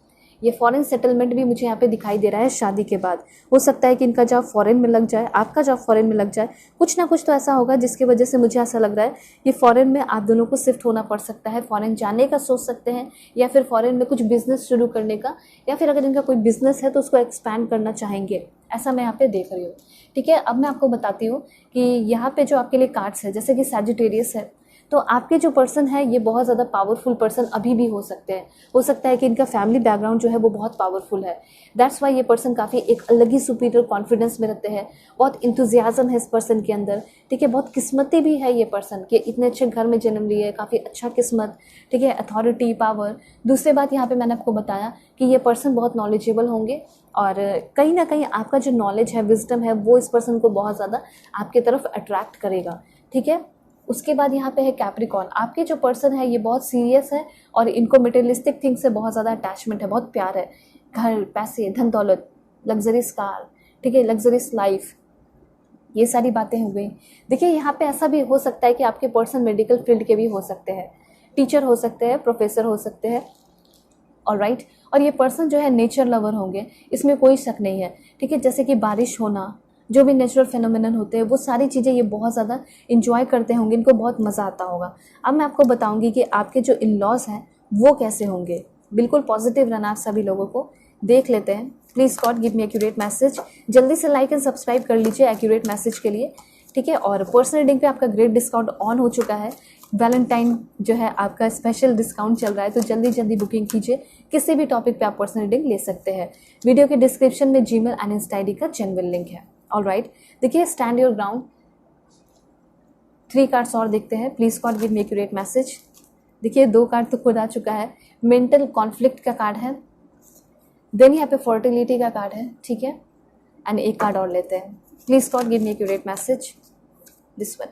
ये फॉरेन सेटलमेंट भी मुझे यहाँ पे दिखाई दे रहा है शादी के बाद। हो सकता है कि इनका जॉब फॉरेन में लग जाए, आपका जॉब फॉरेन में लग जाए, कुछ ना कुछ तो ऐसा होगा जिसकी वजह से मुझे ऐसा लग रहा है कि फॉरेन में आप दोनों को शिफ्ट होना पड़ सकता है। फॉरेन जाने का सोच सकते हैं या फिर फॉरेन में कुछ बिजनेस शुरू करने का, या फिर अगर इनका कोई बिजनेस है तो उसको एक्सपैंड करना चाहेंगे, ऐसा मैं यहाँ पे देख रही हूँ। ठीक है, अब मैं आपको बताती हूँ कि यहाँ पे जो आपके लिए कार्ड्स है, जैसे कि सैजिटेरियस है, तो आपके जो पर्सन है ये बहुत ज़्यादा पावरफुल पर्सन अभी भी हो सकते हैं। हो सकता है कि इनका फैमिली बैकग्राउंड जो है वो बहुत पावरफुल है। दैट्स वाई ये पर्सन काफ़ी एक अलग ही सुपीरियर कॉन्फिडेंस में रहते हैं। बहुत इंथुजियाज्म है इस पर्सन के अंदर। ठीक है, बहुत किस्मती भी है ये पर्सन कि इतने अच्छे घर में जन्म लिए, काफ़ी अच्छा किस्मत, ठीक है, अथॉरिटी, पावर। दूसरी बात यहाँ पे मैंने आपको बताया कि ये पर्सन बहुत नॉलेजेबल होंगे और कहीं ना कहीं आपका जो नॉलेज है, विजडम है, वो इस पर्सन को बहुत ज़्यादा आपके तरफ अट्रैक्ट करेगा। ठीक है, उसके बाद यहाँ पे है कैप्रिकॉर्न। आपके जो पर्सन है ये बहुत सीरियस है और इनको मटेरियलिस्टिक थिंग से बहुत ज़्यादा अटैचमेंट है, बहुत प्यार है। घर, पैसे, धन दौलत, लग्जरियस कार, ठीक है, लग्जरियस लाइफ, ये सारी बातें हो गई। देखिए यहाँ पे ऐसा भी हो सकता है कि आपके पर्सन मेडिकल फील्ड के भी हो सकते हैं, टीचर हो सकते हैं, प्रोफेसर हो सकते हैं, ऑलराइट। और ये पर्सन जो है नेचर लवर होंगे, इसमें कोई शक नहीं है। ठीक है, जैसे कि बारिश होना, जो भी नेचुरल फिनोमिनन होते हैं वो सारी चीज़ें ये बहुत ज़्यादा इंजॉय करते होंगे, इनको बहुत मज़ा आता होगा। अब मैं आपको बताऊंगी कि आपके जो इन लॉज हैं वो कैसे होंगे। बिल्कुल पॉजिटिव रहना आप सभी लोगों को। देख लेते हैं। Please God give me accurate message. जल्दी से लाइक एंड सब्सक्राइब कर लीजिए एक्यूरेट मैसेज के लिए ठीक है। और पर्सनल रीडिंग पे आपका ग्रेट डिस्काउंट ऑन हो चुका है। वैलेंटाइन जो है आपका स्पेशल डिस्काउंट चल रहा है, तो जल्दी जल्दी बुकिंग कीजिए। किसी भी टॉपिक पे आप पर्सनल रीडिंग ले सकते हैं। वीडियो के डिस्क्रिप्शन में जीमेल एंड इंस्टा आईडी का जेन्युइन लिंक है। ऑलराइट, देखिए स्टैंड योर ग्राउंड, 3 कार्ड्स और देखते हैं। Please God give me accurate message. देखिए 2 कार्ड तो खुद आ चुका है। मेंटल कॉन्फ्लिक्ट का कार्ड है, देन यहाँ पे फर्टिलिटी का कार्ड है, ठीक है। एंड एक कार्ड और लेते हैं। Please God give me accurate message, this one.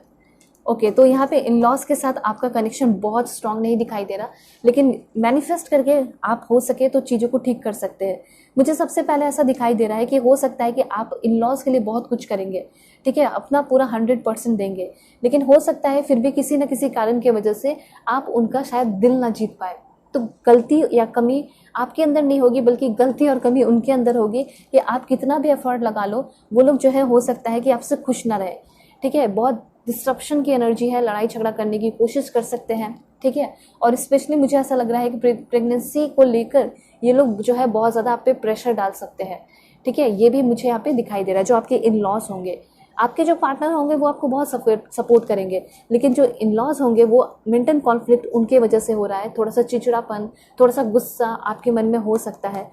Okay, तो यहाँ पे इन लॉज के साथ आपका कनेक्शन बहुत स्ट्रांग नहीं दिखाई दे रहा, लेकिन मैनिफेस्ट करके आप हो सके तो चीज़ों को ठीक कर सकते हैं। मुझे सबसे पहले ऐसा दिखाई दे रहा है कि हो सकता है कि आप इन लॉज के लिए बहुत कुछ करेंगे, ठीक है, अपना पूरा 100% देंगे, लेकिन हो सकता है फिर भी किसी न किसी कारण की वजह से आप उनका शायद दिल ना जीत पाए। तो गलती या कमी आपके अंदर नहीं होगी, बल्कि गलती और कमी उनके अंदर होगी कि आप कितना भी एफर्ट लगा लो, वो लोग जो है हो सकता है कि आपसे खुश ना रहे, ठीक है। बहुत डिस्ट्रप्शन की एनर्जी है, लड़ाई झगड़ा करने की कोशिश कर सकते हैं, ठीक है। और स्पेशली मुझे ऐसा लग रहा है कि प्रेगनेंसी को लेकर ये लोग जो है बहुत ज़्यादा आप पे प्रेशर डाल सकते हैं, ठीक है। ये भी मुझे यहाँ पे दिखाई दे रहा है। जो आपके इन लॉज होंगे, आपके जो पार्टनर होंगे वो आपको बहुत सपोर्ट करेंगे, लेकिन जो इन लॉज होंगे वो मेंटल कॉन्फ्लिक्ट उनके वजह से हो रहा है। थोड़ा सा चिड़चिड़ापन, थोड़ा सा गुस्सा आपके मन में हो सकता है।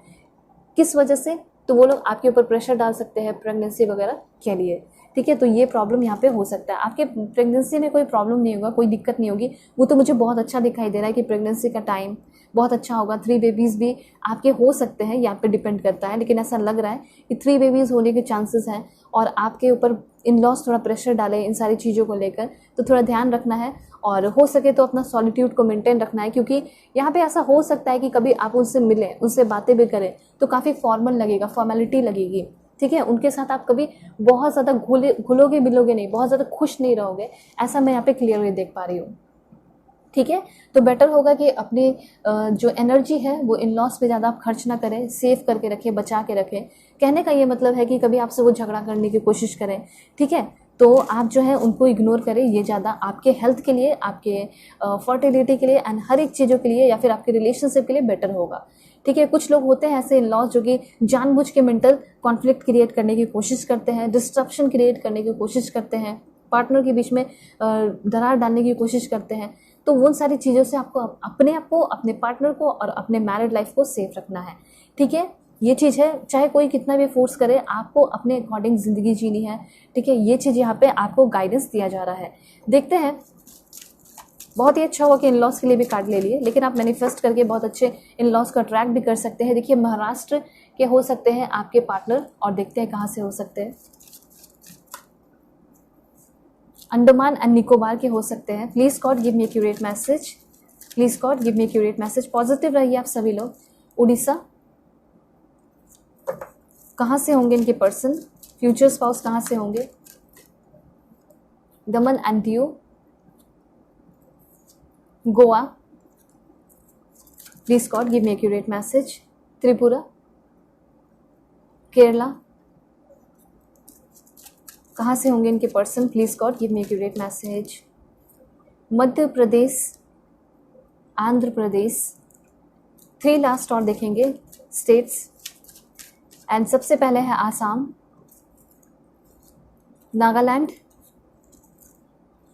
किस वजह से? तो वो लोग आपके ऊपर प्रेशर डाल सकते हैं प्रेगनेंसी वगैरह के लिए, ठीक है। तो ये प्रॉब्लम यहाँ पे हो सकता है। आपके प्रेगनेंसी में कोई प्रॉब्लम नहीं होगा, कोई दिक्कत नहीं होगी। वो तो मुझे बहुत अच्छा दिखाई दे रहा है कि प्रेगनेंसी का टाइम बहुत अच्छा होगा। 3 बेबीज़ भी आपके हो सकते हैं, यहाँ पे डिपेंड करता है, लेकिन ऐसा लग रहा है कि 3 बेबीज़ होने के चांसेस हैं। और आपके ऊपर इन लॉज थोड़ा प्रेशर डाले इन सारी चीज़ों को लेकर, तो थोड़ा ध्यान रखना है। और हो सके तो अपना सॉलिट्यूड को मेंटेन रखना है, क्योंकि यहाँ पे ऐसा हो सकता है कि कभी आप उनसे मिलें, उनसे बातें भी करें तो काफ़ी फॉर्मल लगेगा, फॉर्मेलिटी लगेगी, ठीक है। उनके साथ आप कभी बहुत ज़्यादा घुलोगे मिलोगे नहीं, बहुत ज़्यादा खुश नहीं रहोगे, ऐसा मैं यहाँ पे क्लियरली देख पा रही हूँ, ठीक है। तो बेटर होगा कि अपनी जो एनर्जी है वो इन लॉस पे ज़्यादा आप खर्च ना करें, सेव करके रखें, बचा के रखें। कहने का ये मतलब है कि कभी आपसे वो झगड़ा करने की कोशिश करें, ठीक है, तो आप जो है उनको इग्नोर करें। ये ज़्यादा आपके हेल्थ के लिए, आपके फर्टिलिटी के लिए एंड हर एक चीज़ों के लिए, या फिर आपके रिलेशनशिप के लिए बेटर होगा, ठीक है। कुछ लोग होते हैं ऐसे इन लॉस जो कि जानबूझ के मेंटल कॉन्फ्लिक्ट क्रिएट करने की कोशिश करते हैं, डिस्ट्रप्शन क्रिएट करने की कोशिश करते हैं, पार्टनर के बीच में दरार डालने की कोशिश करते हैं। तो उन सारी चीज़ों से आपको अपने आप को, अपने पार्टनर को और अपने मैरिड लाइफ को सेफ रखना है, ठीक है। ये चीज़ है, चाहे कोई कितना भी फोर्स करे, आपको अपने अकॉर्डिंग ज़िंदगी जीनी है, ठीक है। ये चीज़ यहाँ पे आपको गाइडेंस दिया जा रहा है। देखते हैं, बहुत ही अच्छा हुआ कि इन लॉस के लिए भी कार्ड ले लिए, लेकिन आप मैनिफेस्ट करके बहुत अच्छे इन लॉस का ट्रैक भी कर सकते हैं। देखिए महाराष्ट्र के हो सकते हैं आपके पार्टनर, और देखते हैं कहाँ से हो सकते हैं। अंडमान एंड निकोबार के हो सकते हैं। Please God give me accurate message, please God give me accurate message. Positive रहिए आप सभी लोग। उड़ीसा, कहाँ से होंगे इनके पर्सन? फ्यूचर स्पाउस कहाँ से होंगे? दमन and Diu, Goa, please God give me accurate message. Tripura, Kerala, कहाँ से होंगे इनके person? Please God give me accurate message. Madhya Pradesh, Andhra Pradesh, 3 last और देखेंगे स्टेट्स। एंड सबसे पहले है आसाम, नागालैंड,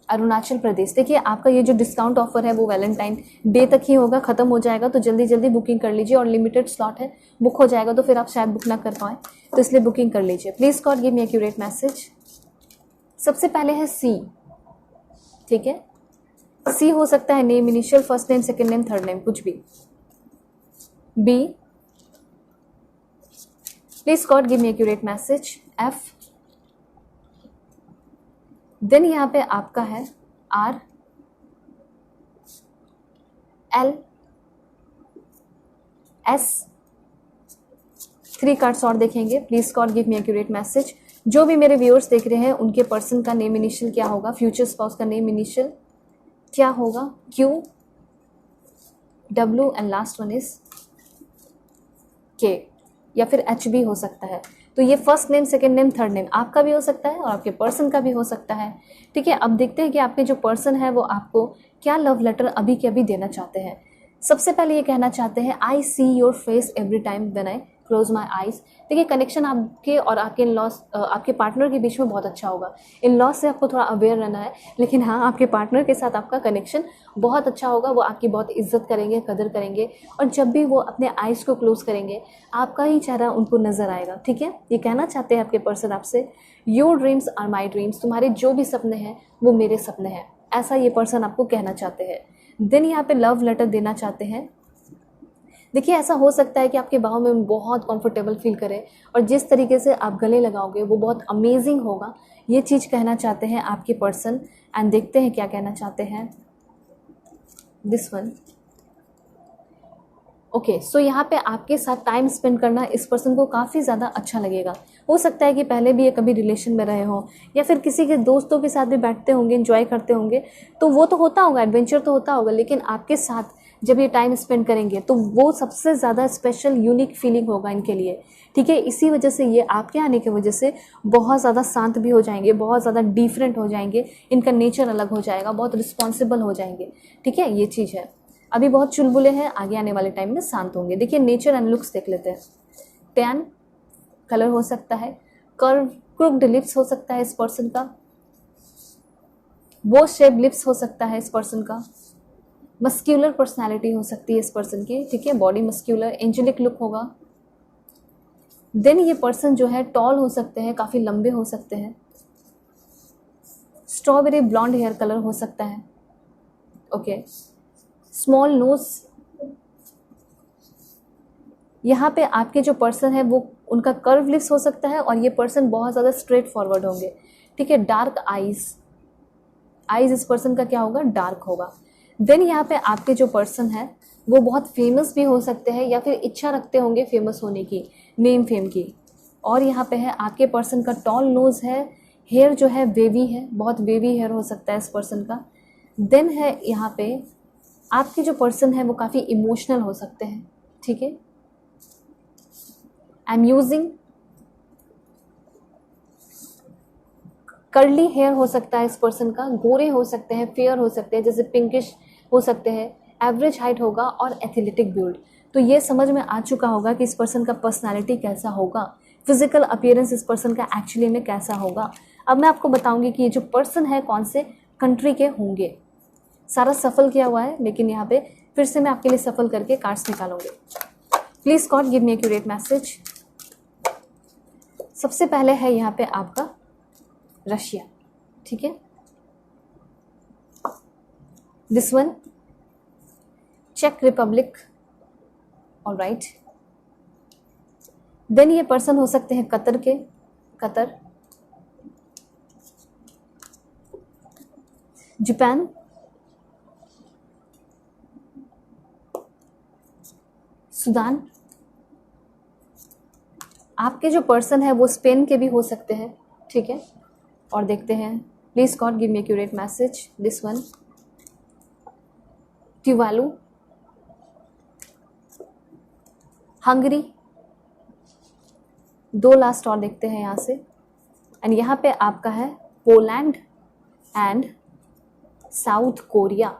अरुणाचल प्रदेश। देखिए आपका ये जो डिस्काउंट ऑफर है वो वैलेंटाइन डे तक ही होगा, खत्म हो जाएगा, तो जल्दी जल्दी बुकिंग कर लीजिए। और लिमिटेड स्लॉट है, बुक हो जाएगा तो फिर आप शायद बुक ना कर पाएँ, तो इसलिए बुकिंग कर लीजिए। Please God give me accurate message. सबसे पहले है सी, ठीक है। सी हो सकता है name, initial, first name, second name, third name, कुछ भी। B, please God give me accurate message. F, then यहाँ पे आपका है आर, एल, एस। 3 कार्ड्स और देखेंगे। Please God give me accurate message. जो भी मेरे व्यूअर्स देख रहे हैं उनके पर्सन का नेम इनिशियल क्या होगा? फ्यूचर स्पाउस का नेम इनिशियल क्या होगा? Q, W and last one is के, या फिर एच भी हो सकता है। तो ये first name, second name, third name आपका भी हो सकता है और आपके पर्सन का भी हो सकता है, ठीक है। अब देखते हैं कि आपके जो पर्सन है वो आपको क्या लव लेटर अभी के अभी देना चाहते हैं। सबसे पहले ये कहना चाहते हैं, I see your face every time when I close my eyes. देखिए कनेक्शन आपके और आपके इन-लॉज आपके पार्टनर के बीच में बहुत अच्छा होगा। इन-लॉज से आपको थोड़ा अवेयर रहना है, लेकिन हाँ आपके पार्टनर के साथ आपका कनेक्शन बहुत अच्छा होगा। वो आपकी बहुत इज्जत करेंगे, कदर करेंगे, और जब भी वो अपने आइज़ को क्लोज करेंगे आपका ही चेहरा उनको नज़र आएगा। ठीक है, ये कहना चाहते हैं आपके पर्सन आपसे, your dreams are my dreams, तुम्हारे जो भी सपने हैं वो मेरे सपने हैं, ऐसा ये पर्सन आपको कहना चाहते हैं। देन यहाँ पे लव लेटर देना चाहते हैं। देखिए ऐसा हो सकता है कि आपके बाहों में बहुत कंफर्टेबल फील करें, और जिस तरीके से आप गले लगाओगे वो बहुत अमेजिंग होगा, ये चीज़ कहना चाहते हैं आपके पर्सन। एंड देखते हैं क्या कहना चाहते हैं दिस वन। ओके, सो यहाँ पे आपके साथ टाइम स्पेंड करना इस पर्सन को काफ़ी ज़्यादा अच्छा लगेगा। हो सकता है कि पहले भी ये कभी रिलेशन में रहे हो, या फिर किसी के दोस्तों के साथ भी बैठते होंगे, एंजॉय करते होंगे, तो वो तो होता होगा, एडवेंचर तो होता होगा, लेकिन आपके साथ जब ये टाइम स्पेंड करेंगे तो वो सबसे ज़्यादा स्पेशल यूनिक फीलिंग होगा इनके लिए। ठीक है, इसी वजह से ये आपके आने की वजह से बहुत ज़्यादा शांत भी हो जाएंगे, बहुत ज़्यादा डिफरेंट हो जाएंगे, इनका नेचर अलग हो जाएगा, बहुत रिस्पॉन्सिबल हो जाएंगे। ठीक है, ये चीज़ है। अभी बहुत चुलबुले हैं, आगे आने वाले टाइम में शांत होंगे। देखिए नेचर एंड लुक्स देख लेते हैं। टैन कलर हो सकता है, कर्व क्रुक्ड लिप्स हो सकता है इस पर्सन का, बो शेप लिप्स हो सकता है इस पर्सन का, मस्क्यूलर पर्सनालिटी हो सकती है इस पर्सन की। ठीक है, बॉडी मस्क्यूलर, एंजेलिक लुक होगा। देन ये पर्सन जो है टॉल हो सकते हैं, काफ़ी लंबे हो सकते हैं, स्ट्रॉबेरी ब्लॉन्ड हेयर कलर हो सकता है। Okay, small nose. यहाँ पे आपके जो पर्सन है वो उनका कर्व लिप्स हो सकता है, और ये पर्सन बहुत ज़्यादा स्ट्रेट फॉरवर्ड होंगे। ठीक है, डार्क आईज, आईज इस पर्सन का क्या होगा, डार्क होगा। देन यहाँ पे आपके जो पर्सन है वो बहुत फेमस भी हो सकते हैं, या फिर इच्छा रखते होंगे फेमस होने की, नेम फेम की। और यहाँ पे है आपके पर्सन का टॉल नोज है, हेयर जो है वेवी है, बहुत वेवी हेयर हो सकता है इस पर्सन का। देन है यहाँ पे आपके जो पर्सन है वो काफ़ी इमोशनल हो सकते हैं। ठीक है, अम्यूजिंग, कर्ली हेयर हो सकता है इस पर्सन का, गोरे हो सकते हैं, फेयर हो सकते हैं, जैसे पिंकिश हो सकते हैं, एवरेज हाइट होगा, और एथलेटिक बिल्ड। तो ये समझ में आ चुका होगा कि इस पर्सन का पर्सनालिटी कैसा होगा, फिजिकल अपीयरेंस इस पर्सन का एक्चुअली में कैसा होगा। अब मैं आपको बताऊंगी कि ये जो पर्सन है कौन से कंट्री के होंगे। सारा सफल किया हुआ है, लेकिन यहाँ पे फिर से मैं आपके लिए सफल करके कार्ड्स निकालूंगी। Please God give me accurate message. सबसे पहले है यहाँ पे आपका रशिया। ठीक है, दिस वन चेक रिपब्लिक। ऑलराइट, देन ये पर्सन हो सकते हैं कतर के, कतर, जापान, सूडान। आपके जो पर्सन है वो स्पेन के भी हो सकते हैं। ठीक है, और देखते हैं, please God give me accurate message this one, Tuvalu, Hungary. दो लास्ट और देखते हैं यहाँ से, एंड यहाँ पे आपका है पोलैंड एंड साउथ कोरिया।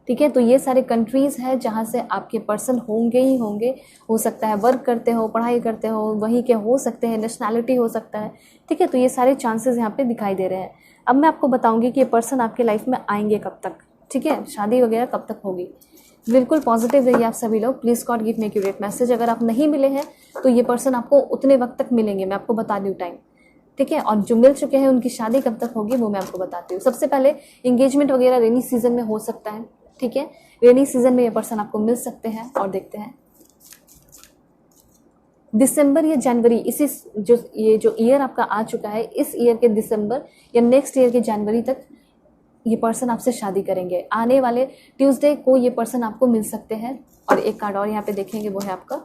ठीक है, तो ये सारे कंट्रीज़ हैं जहाँ से आपके पर्सन होंगे ही होंगे। हो सकता है वर्क करते हो, पढ़ाई करते हो, वहीं के हो सकते हैं, नेशनैलिटी हो सकता है। ठीक है, तो ये सारे चांसेस यहाँ पे दिखाई दे रहे हैं। अब मैं आपको बताऊंगी कि ये पर्सन आपके लाइफ में आएंगे कब तक। ठीक है, शादी वगैरह कब तक होगी। बिल्कुल पॉजिटिव रहिए आप सभी लोग। Please God give me accurate message. अगर आप नहीं मिले हैं तो ये पर्सन आपको उतने वक्त तक मिलेंगे, मैं आपको बता दूँ टाइम। ठीक है, और जो मिल चुके हैं उनकी शादी कब तक होगी वो मैं आपको बताती हूँ। सबसे पहले एंगेजमेंट वगैरह रेनी सीजन में हो सकता है। ठीक है, रेनी सीजन में ये पर्सन आपको मिल सकते हैं। और देखते हैं दिसंबर या जनवरी, इसी जो ईयर आपका आ चुका है, इस ईयर के दिसंबर या नेक्स्ट ईयर के जनवरी तक ये पर्सन आपसे शादी करेंगे। आने वाले ट्यूसडे को ये पर्सन आपको मिल सकते हैं। और एक कार्ड और यहाँ पे देखेंगे, वो है आपका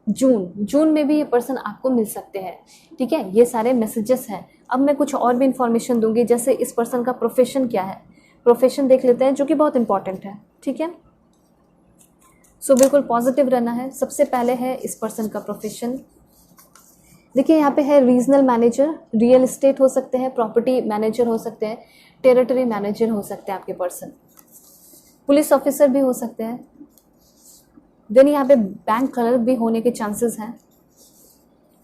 जून में भी ये पर्सन आपको मिल सकते हैं। ठीक है, ये सारे मैसेजेस हैं। अब मैं कुछ और भी इंफॉर्मेशन दूंगी, जैसे इस पर्सन का प्रोफेशन क्या है, प्रोफेशन देख लेते हैं, जो कि बहुत इंपॉर्टेंट है। ठीक है, सो बिल्कुल पॉजिटिव रहना है। सबसे पहले है इस पर्सन का प्रोफेशन। देखिए यहाँ पे है रीजनल मैनेजर, रियल एस्टेट हो सकते हैं, प्रॉपर्टी मैनेजर हो सकते हैं, टेरिटरी मैनेजर हो सकते हैं आपके पर्सन, पुलिस ऑफिसर भी हो सकते हैं, देन यहाँ पे बैंक कलर भी होने के चांसेस हैं।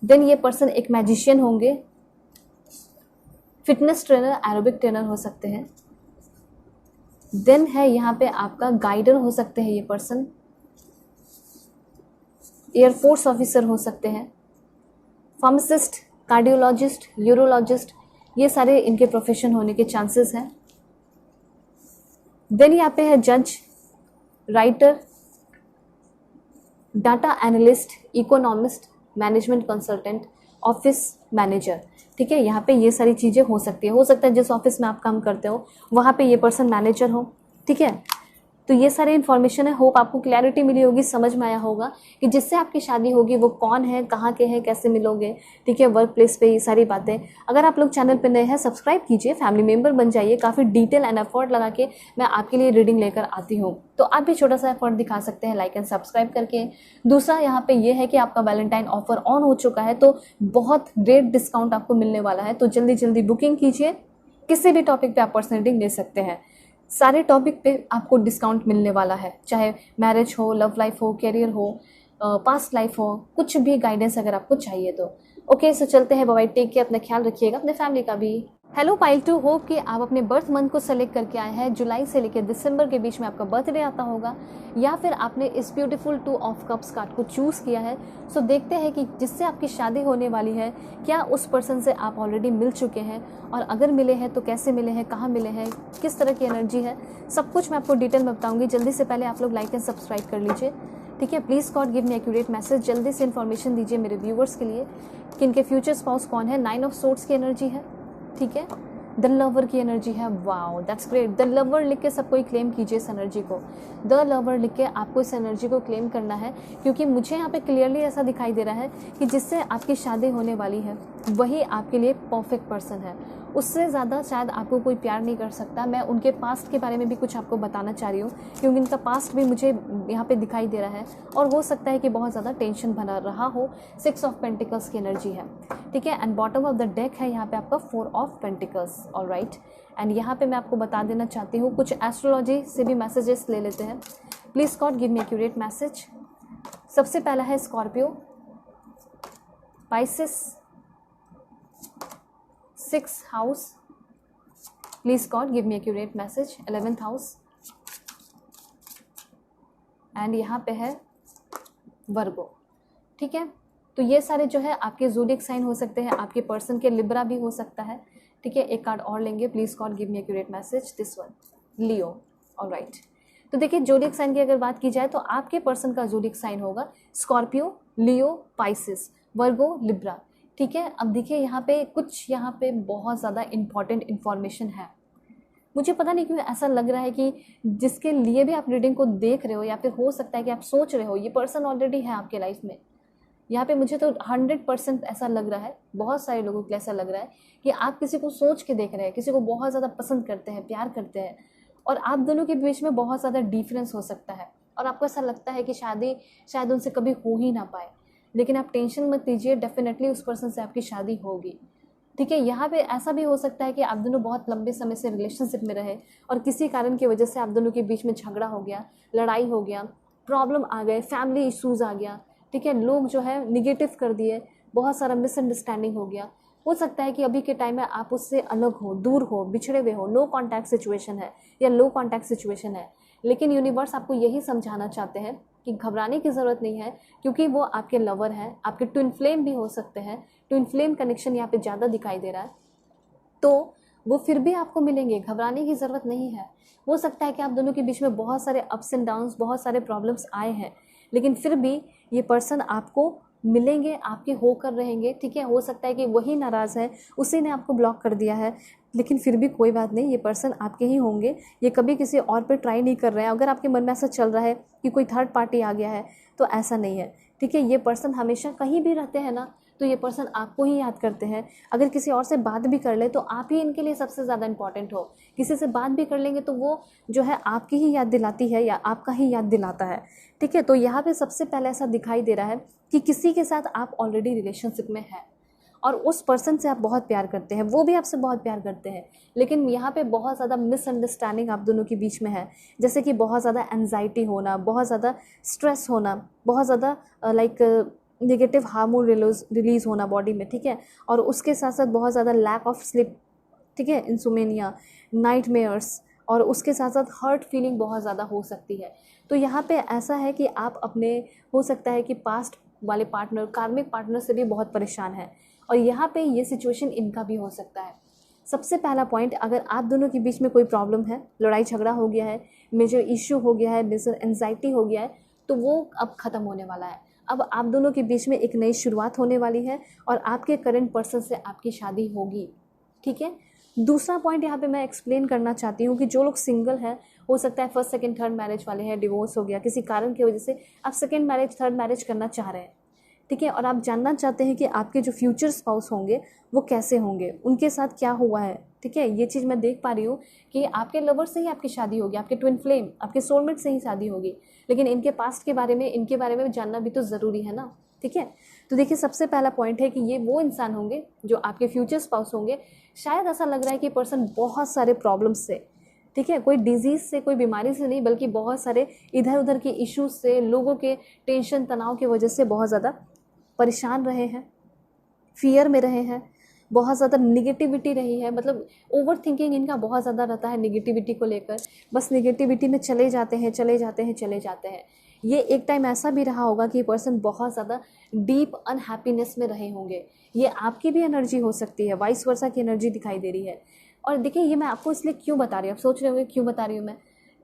देन ये पर्सन एक मैजिशियन होंगे, फिटनेस ट्रेनर, एरोबिक ट्रेनर हो सकते हैं। देन है यहाँ पे आपका गाइडर हो सकते हैं ये पर्सन, एयरफोर्स ऑफिसर हो सकते हैं, फार्मासिस्ट, कार्डियोलॉजिस्ट, यूरोलॉजिस्ट, ये सारे इनके प्रोफेशन होने के चांसेस हैं। देन यहाँ पे है जज, writer, data analyst, economist, management consultant, office manager. ठीक है, यहाँ पे ये सारी चीज़ें हो सकती है। हो सकता है जिस ऑफिस में आप काम करते हो वहाँ पे ये पर्सन मैनेजर हो। ठीक है, तो ये सारे इन्फॉर्मेशन है। होप आपको क्लैरिटी मिली होगी, समझ में आया होगा कि जिससे आपकी शादी होगी वो कौन है, कहाँ के हैं, कैसे मिलोगे। ठीक है, वर्क प्लेस पे ये सारी बातें। अगर आप लोग चैनल पे नए हैं, सब्सक्राइब कीजिए, फैमिली मेंबर बन जाइए। काफ़ी डिटेल एंड एफर्ट लगा के मैं आपके लिए रीडिंग लेकर आती हूँ, तो आप भी छोटा सा एफर्ट दिखा सकते हैं लाइक एंड सब्सक्राइब करके। दूसरा यहाँ पे ये है कि आपका वैलेंटाइन ऑफर ऑन हो चुका है, तो बहुत ग्रेट डिस्काउंट आपको मिलने वाला है, तो जल्दी जल्दी बुकिंग कीजिए। किसी भी टॉपिक पे आप पर्सनल रीडिंग ले सकते हैं, सारे टॉपिक पे आपको डिस्काउंट मिलने वाला है, चाहे मैरिज हो, लव लाइफ हो, करियर हो, पास्ट लाइफ हो, कुछ भी गाइडेंस अगर आपको चाहिए तो। ओके, सो चलते हैं, बाय, टेक केयर, अपना ख्याल रखिएगा, अपने फैमिली का भी। हेलो पाइल 2, होप कि आप अपने बर्थ मंथ को सेलेक्ट करके आए हैं। जुलाई से लेकर दिसंबर के बीच में आपका बर्थडे आता होगा, या फिर आपने इस ब्यूटीफुल 2 ऑफ कप्स कार्ड को चूज़ किया है। सो देखते हैं कि जिससे आपकी शादी होने वाली है, क्या उस पर्सन से आप ऑलरेडी मिल चुके हैं, और अगर मिले हैं तो कैसे मिले हैं, कहाँ मिले हैं, किस तरह की एनर्जी है, सब कुछ मैं आपको डिटेल में बताऊंगी। जल्दी से पहले आप लोग लाइक एंड सब्सक्राइब कर लीजिए। ठीक है, please God give me accurate message, जल्दी से इन्फॉर्मेशन दीजिए मेरे व्यूवर्स के लिए कि इनके फ्यूचर स्पाउस कौन है। 9 ऑफ सोर्ड्स की एनर्जी है। ठीक है, द लवर की एनर्जी है। Wow, that's great. The lover लिख के सब कोई क्लेम कीजिए इस एनर्जी को। द लवर लिख के आपको इस एनर्जी को क्लेम करना है, क्योंकि मुझे यहाँ पे क्लियरली ऐसा दिखाई दे रहा है कि जिससे आपकी शादी होने वाली है वही आपके लिए परफेक्ट पर्सन है। उससे ज़्यादा शायद आपको कोई प्यार नहीं कर सकता। मैं उनके पास्ट के बारे में भी कुछ आपको बताना चाह रही हूँ, क्योंकि इनका पास्ट भी मुझे यहाँ पे दिखाई दे रहा है, और हो सकता है कि बहुत ज़्यादा टेंशन बना रहा हो। 6 ऑफ पेंटिकल्स की एनर्जी है। ठीक है, and bottom of the deck है यहाँ पे आपका 4 ऑफ पेंटिकल्स। ऑलराइट, एंड यहाँ पे मैं आपको बता देना चाहती हूँ, कुछ एस्ट्रोलॉजी से भी मैसेजेस ले लेते हैं। Please God give me accurate message. सबसे पहला है Scorpio, Pisces, 6th house. Please God give me accurate message. 11th house, and यहाँ पे है वर्गो। ठीक है, तो ये सारे जो है आपके ज़ोडिएक साइन हो सकते हैं, आपके पर्सन के लिब्रा भी हो सकता है। ठीक है, एक कार्ड और लेंगे। Please God give me accurate message. This one, Leo. Alright, तो देखिए ज़ोडिएक साइन की अगर बात की जाए तो आपके पर्सन का ज़ोडिएक साइन होगा स्कॉर्पियो, लियो, पाइसेस, वर्गो, लिब्रा। ठीक है, अब देखिए यहाँ पे बहुत ज़्यादा इंपॉर्टेंट इन्फॉर्मेशन है। मुझे पता नहीं क्यों ऐसा लग रहा है कि जिसके लिए भी आप रीडिंग को देख रहे हो, या फिर हो सकता है कि आप सोच रहे हो, ये पर्सन ऑलरेडी है आपके लाइफ में। यहाँ पे मुझे तो 100% ऐसा लग रहा है, बहुत सारे लोगों को ऐसा लग रहा है कि आप किसी को सोच के देख रहे हैं, किसी को बहुत ज़्यादा पसंद करते हैं, प्यार करते हैं, और आप दोनों के बीच में बहुत ज़्यादा डिफरेंस हो सकता है, और आपको ऐसा लगता है कि शायद उनसे कभी हो ही ना पाए। लेकिन आप टेंशन मत लीजिए, डेफिनेटली उस पर्सन से आपकी शादी होगी। ठीक है, यहाँ पे ऐसा भी हो सकता है कि आप दोनों बहुत लंबे समय से रिलेशनशिप में रहे, और किसी कारण की वजह से आप दोनों के बीच में झगड़ा हो गया, लड़ाई हो गया, प्रॉब्लम आ गए, फैमिली इश्यूज़ आ गया। ठीक है, लोग जो है निगेटिव कर दिए, बहुत सारा मिसअंडरस्टैंडिंग हो गया। हो सकता है कि अभी के टाइम में आप उससे अलग हो, दूर हो, बिछड़े हुए हो, नो कॉन्टैक्ट सिचुएशन है या लो कॉन्टैक्ट सिचुएशन है। लेकिन यूनिवर्स आपको यही समझाना चाहते हैं कि घबराने की ज़रूरत नहीं है, क्योंकि वो आपके लवर हैं, आपके ट्विन फ्लेम भी हो सकते हैं। ट्विन फ्लेम कनेक्शन यहाँ पे ज़्यादा दिखाई दे रहा है, तो वो फिर भी आपको मिलेंगे, घबराने की ज़रूरत नहीं है। हो सकता है कि आप दोनों के बीच में बहुत सारे अप्स एंड डाउन्स, बहुत सारे प्रॉब्लम्स आए हैं, लेकिन फिर भी ये पर्सन आपको मिलेंगे, आपके होकर रहेंगे। ठीक है, हो सकता है कि वही नाराज़ है, उसी ने आपको ब्लॉक कर दिया है, लेकिन फिर भी कोई बात नहीं, ये पर्सन आपके ही होंगे। ये कभी किसी और पे ट्राई नहीं कर रहे हैं। अगर आपके मन में ऐसा चल रहा है कि कोई थर्ड पार्टी आ गया है, तो ऐसा नहीं है। ठीक है, ये पर्सन हमेशा कहीं भी रहते हैं ना, तो ये पर्सन आपको ही याद करते हैं। अगर किसी और से बात भी कर ले तो आप ही इनके लिए सबसे ज़्यादा इंपॉर्टेंट हो। किसी से बात भी कर लेंगे तो वो जो है आपकी ही याद दिलाती है, या आपका ही याद दिलाता है। ठीक है, तो यहाँ पे सबसे पहले ऐसा दिखाई दे रहा है कि किसी के साथ आप ऑलरेडी रिलेशनशिप में हैं, और उस पर्सन से आप बहुत प्यार करते हैं, वो भी आपसे बहुत प्यार करते हैं, लेकिन यहाँ पे बहुत ज़्यादा मिसअंडरस्टैंडिंग आप दोनों के बीच में है। जैसे कि बहुत ज़्यादा एंजाइटी होना, बहुत ज़्यादा स्ट्रेस होना, बहुत ज़्यादा लाइक नेगेटिव हार्मोन रिलीज़ होना बॉडी में, ठीक है। और उसके साथ साथ बहुत ज़्यादा लैक ऑफ स्लिप, ठीक है, इंसोमेनिया, नाइटमेयर्स, और उसके साथ साथ हर्ट फीलिंग बहुत ज़्यादा हो सकती है। तो यहाँ पे ऐसा है कि आप अपने, हो सकता है कि पास्ट वाले पार्टनर, कार्मिक पार्टनर से भी बहुत परेशान है, और यहाँ पे ये सिचुएशन इनका भी हो सकता है। सबसे पहला पॉइंट, अगर आप दोनों के बीच में कोई प्रॉब्लम है, लड़ाई झगड़ा हो गया है, मेजर इश्यू हो गया है, मेजर एंजाइटी हो गया है, तो वो अब ख़त्म होने वाला है। अब आप दोनों के बीच में एक नई शुरुआत होने वाली है और आपके करंट पर्सन से आपकी शादी होगी, ठीक है। दूसरा पॉइंट यहाँ पे मैं एक्सप्लेन करना चाहती हूँ कि जो लोग सिंगल हैं, हो सकता है फर्स्ट सेकंड थर्ड मैरिज वाले हैं, डिवोर्स हो गया किसी कारण की वजह से, आप सेकंड मैरिज थर्ड मैरिज करना चाह रहे हैं, ठीक है, और आप जानना चाहते हैं कि आपके जो फ्यूचर स्पाउस होंगे वो कैसे होंगे, उनके साथ क्या हुआ है, ठीक है। ये चीज़ मैं देख पा रही हूँ कि आपके लवर से ही आपकी शादी होगी, आपके ट्विन फ्लेम, आपके सोलमेट से ही शादी होगी, लेकिन इनके पास्ट के बारे में, इनके बारे में जानना भी तो ज़रूरी है ना, ठीक है। तो देखिए, सबसे पहला पॉइंट है कि ये वो इंसान होंगे जो आपके फ्यूचर स्पाउस होंगे। शायद ऐसा लग रहा है कि पर्सन बहुत सारे प्रॉब्लम्स से, ठीक है, कोई डिजीज़ से, कोई बीमारी से नहीं, बल्कि बहुत सारे इधर उधर के इश्यूज से, लोगों के टेंशन तनाव की वजह से बहुत ज़्यादा परेशान रहे हैं, फियर में रहे हैं, बहुत ज़्यादा निगेटिविटी रही है, मतलब ओवर थिंकिंग इनका बहुत ज़्यादा रहता है निगेटिविटी को लेकर, बस निगेटिविटी में चले जाते हैं, चले जाते हैं, चले जाते हैं। ये एक टाइम ऐसा भी रहा होगा कि पर्सन बहुत ज़्यादा डीप अनहैप्पीनेस में रहे होंगे। ये आपकी भी एनर्जी हो सकती है, वाइस वर्सा की एनर्जी दिखाई दे रही है। और देखिए, ये मैं आपको इसलिए क्यों बता रही हूँ, आप सोच रहे होंगे क्यों बता रही हूँ मैं,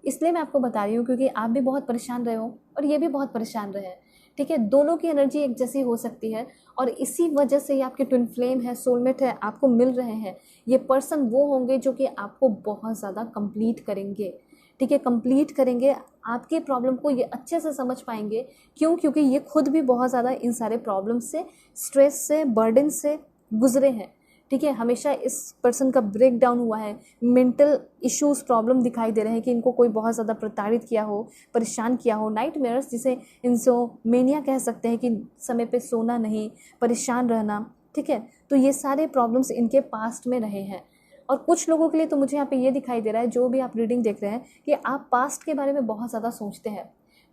इसलिए मैं आपको बता रही हूँ क्योंकि आप भी बहुत परेशान रहे हो और ये भी बहुत परेशान रहे हैं, ठीक है। दोनों की एनर्जी एक जैसी हो सकती है और इसी वजह से ये आपके ट्विन फ्लेम है, सोलमेट है, आपको मिल रहे हैं। ये पर्सन वो होंगे जो कि आपको बहुत ज़्यादा कंप्लीट करेंगे, ठीक है, कंप्लीट करेंगे, आपके प्रॉब्लम को ये अच्छे से समझ पाएंगे। क्यों? क्योंकि ये खुद भी बहुत ज़्यादा इन सारे प्रॉब्लम से, स्ट्रेस से, बर्डन से गुजरे हैं, ठीक है। हमेशा इस पर्सन का ब्रेक डाउन हुआ है, मेंटल इश्यूज, प्रॉब्लम दिखाई दे रहे हैं कि इनको कोई बहुत ज़्यादा प्रताड़ित किया हो, परेशान किया हो, नाइटमेयर्स जिसे इंसोमेनिया कह सकते हैं, कि समय पे सोना नहीं, परेशान रहना, ठीक है। तो ये सारे प्रॉब्लम्स इनके पास्ट में रहे हैं। और कुछ लोगों के लिए तो मुझे यहाँ पे ये दिखाई दे रहा है, जो भी आप रीडिंग देख रहे हैं, कि आप पास्ट के बारे में बहुत ज़्यादा सोचते हैं,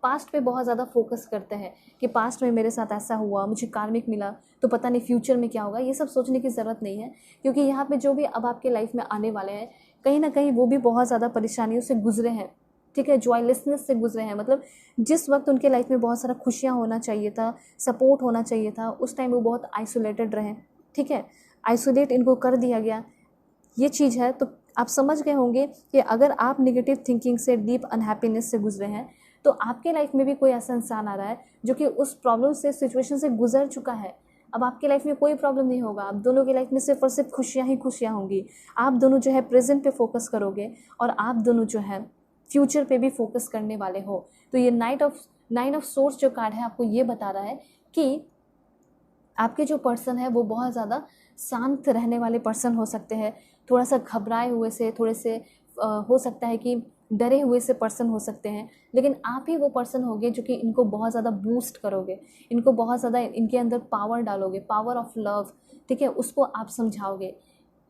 पास्ट पे बहुत ज़्यादा फोकस करते हैं कि पास्ट में मेरे साथ ऐसा हुआ, मुझे कार्मिक मिला, तो पता नहीं फ्यूचर में क्या होगा। ये सब सोचने की ज़रूरत नहीं है, क्योंकि यहाँ पे जो भी अब आपके लाइफ में आने वाले हैं, कहीं ना कहीं वो भी बहुत ज़्यादा परेशानियों से गुजरे हैं, ठीक है, जॉयलेसनेस से गुजरे हैं। मतलब जिस वक्त उनके लाइफ में बहुत सारा खुशियाँ होना चाहिए था, सपोर्ट होना चाहिए था, उस टाइम वो बहुत आइसोलेटेड रहे, ठीक है, आइसोलेट इनको कर दिया गया, ये चीज़ है। तो आप समझ गए होंगे कि अगर आप नेगेटिव थिंकिंग से, डीप अनहैप्पीनेस से गुजरे हैं, तो आपके लाइफ में भी कोई ऐसा इंसान आ रहा है जो कि उस प्रॉब्लम से, सिचुएशन से गुजर चुका है। अब आपके लाइफ में कोई प्रॉब्लम नहीं होगा, आप दोनों की लाइफ में सिर्फ और सिर्फ खुशियाँ ही खुशियाँ होंगी। आप दोनों जो है प्रेजेंट पे फोकस करोगे और आप दोनों जो है फ्यूचर पे भी फोकस करने वाले हो। तो ये नाइन ऑफ सोर्स जो कार्ड है आपको ये बता रहा है कि आपके जो पर्सन है वो बहुत ज़्यादा शांत रहने वाले पर्सन हो सकते हैं, थोड़ा सा घबराए हुए से, थोड़े से हो सकता है कि डरे हुए से पर्सन हो सकते हैं, लेकिन आप ही वो पर्सन होगे जो कि इनको बहुत ज़्यादा बूस्ट करोगे, इनको बहुत ज़्यादा इनके अंदर पावर डालोगे, पावर ऑफ लव, ठीक है, उसको आप समझाओगे।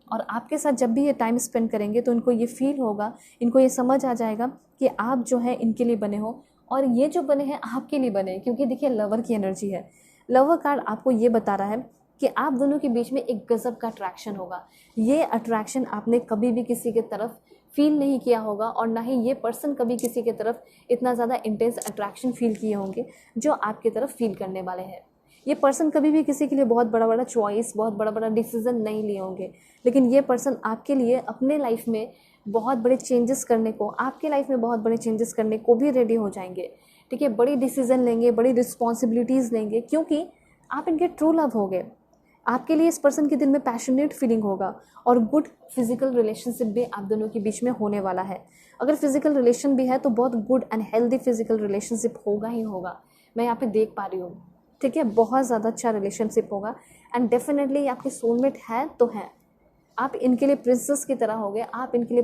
और आपके साथ जब भी ये टाइम स्पेंड करेंगे तो इनको ये फील होगा, इनको ये समझ आ जाएगा कि आप जो है इनके लिए बने हो, और ये जो बने हैं आपके लिए बने हैं। क्योंकि देखिए, लवर की एनर्जी है, लवर कार्ड आपको ये बता रहा है कि आप दोनों के बीच में एक गजब का अट्रैक्शन होगा। ये अट्रैक्शन आपने कभी भी किसी के तरफ फील नहीं किया होगा, और ना ही ये पर्सन कभी किसी के तरफ इतना ज़्यादा इंटेंस अट्रैक्शन फील किए होंगे जो आपके तरफ फील करने वाले हैं। ये पर्सन कभी भी किसी के लिए बहुत बड़ा बड़ा चॉइस, बहुत बड़ा बड़ा डिसीजन नहीं लिए होंगे, लेकिन ये पर्सन आपके लिए अपने लाइफ में बहुत बड़े चेंजेस करने को, आपके लाइफ में बहुत बड़े चेंजेस करने को भी रेडी हो जाएंगे, ठीक है। बड़ी डिसीजन लेंगे, बड़ी रिस्पॉन्सिबिलिटीज़ लेंगे, क्योंकि आप इनके ट्रू लव हो गए। आपके लिए इस पर्सन के दिल में पैशनेट फीलिंग होगा, और गुड फिजिकल रिलेशनशिप भी आप दोनों के बीच में होने वाला है। अगर फिजिकल रिलेशन भी है तो बहुत good and healthy physical relationship होगा ही होगा, मैं यहाँ पे देख पा रही हूँ, ठीक है, बहुत ज़्यादा अच्छा रिलेशनशिप होगा। एंड डेफिनेटली आपके सोलमेट है तो है, आप इनके लिए प्रिंसेस की तरह होगे, आप इनके लिए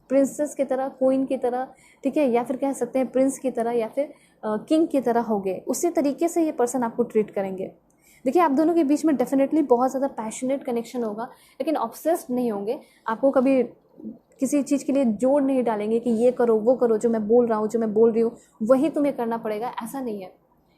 प्रिंसेस की तरह, क्वीन की तरह, ठीक है, या फिर कह सकते हैं प्रिंस की तरह, या फिर किंग की तरह होगे। उसी तरीके से ये पर्सन आपको ट्रीट करेंगे। देखिए आप दोनों के बीच में डेफिनेटली बहुत ज़्यादा पैशनेट कनेक्शन होगा, लेकिन ऑब्सेस्ड नहीं होंगे। आपको कभी किसी चीज़ के लिए जोर नहीं डालेंगे कि ये करो वो करो, जो मैं बोल रहा हूँ जो मैं बोल रही हूँ वही तुम्हें करना पड़ेगा, ऐसा नहीं है।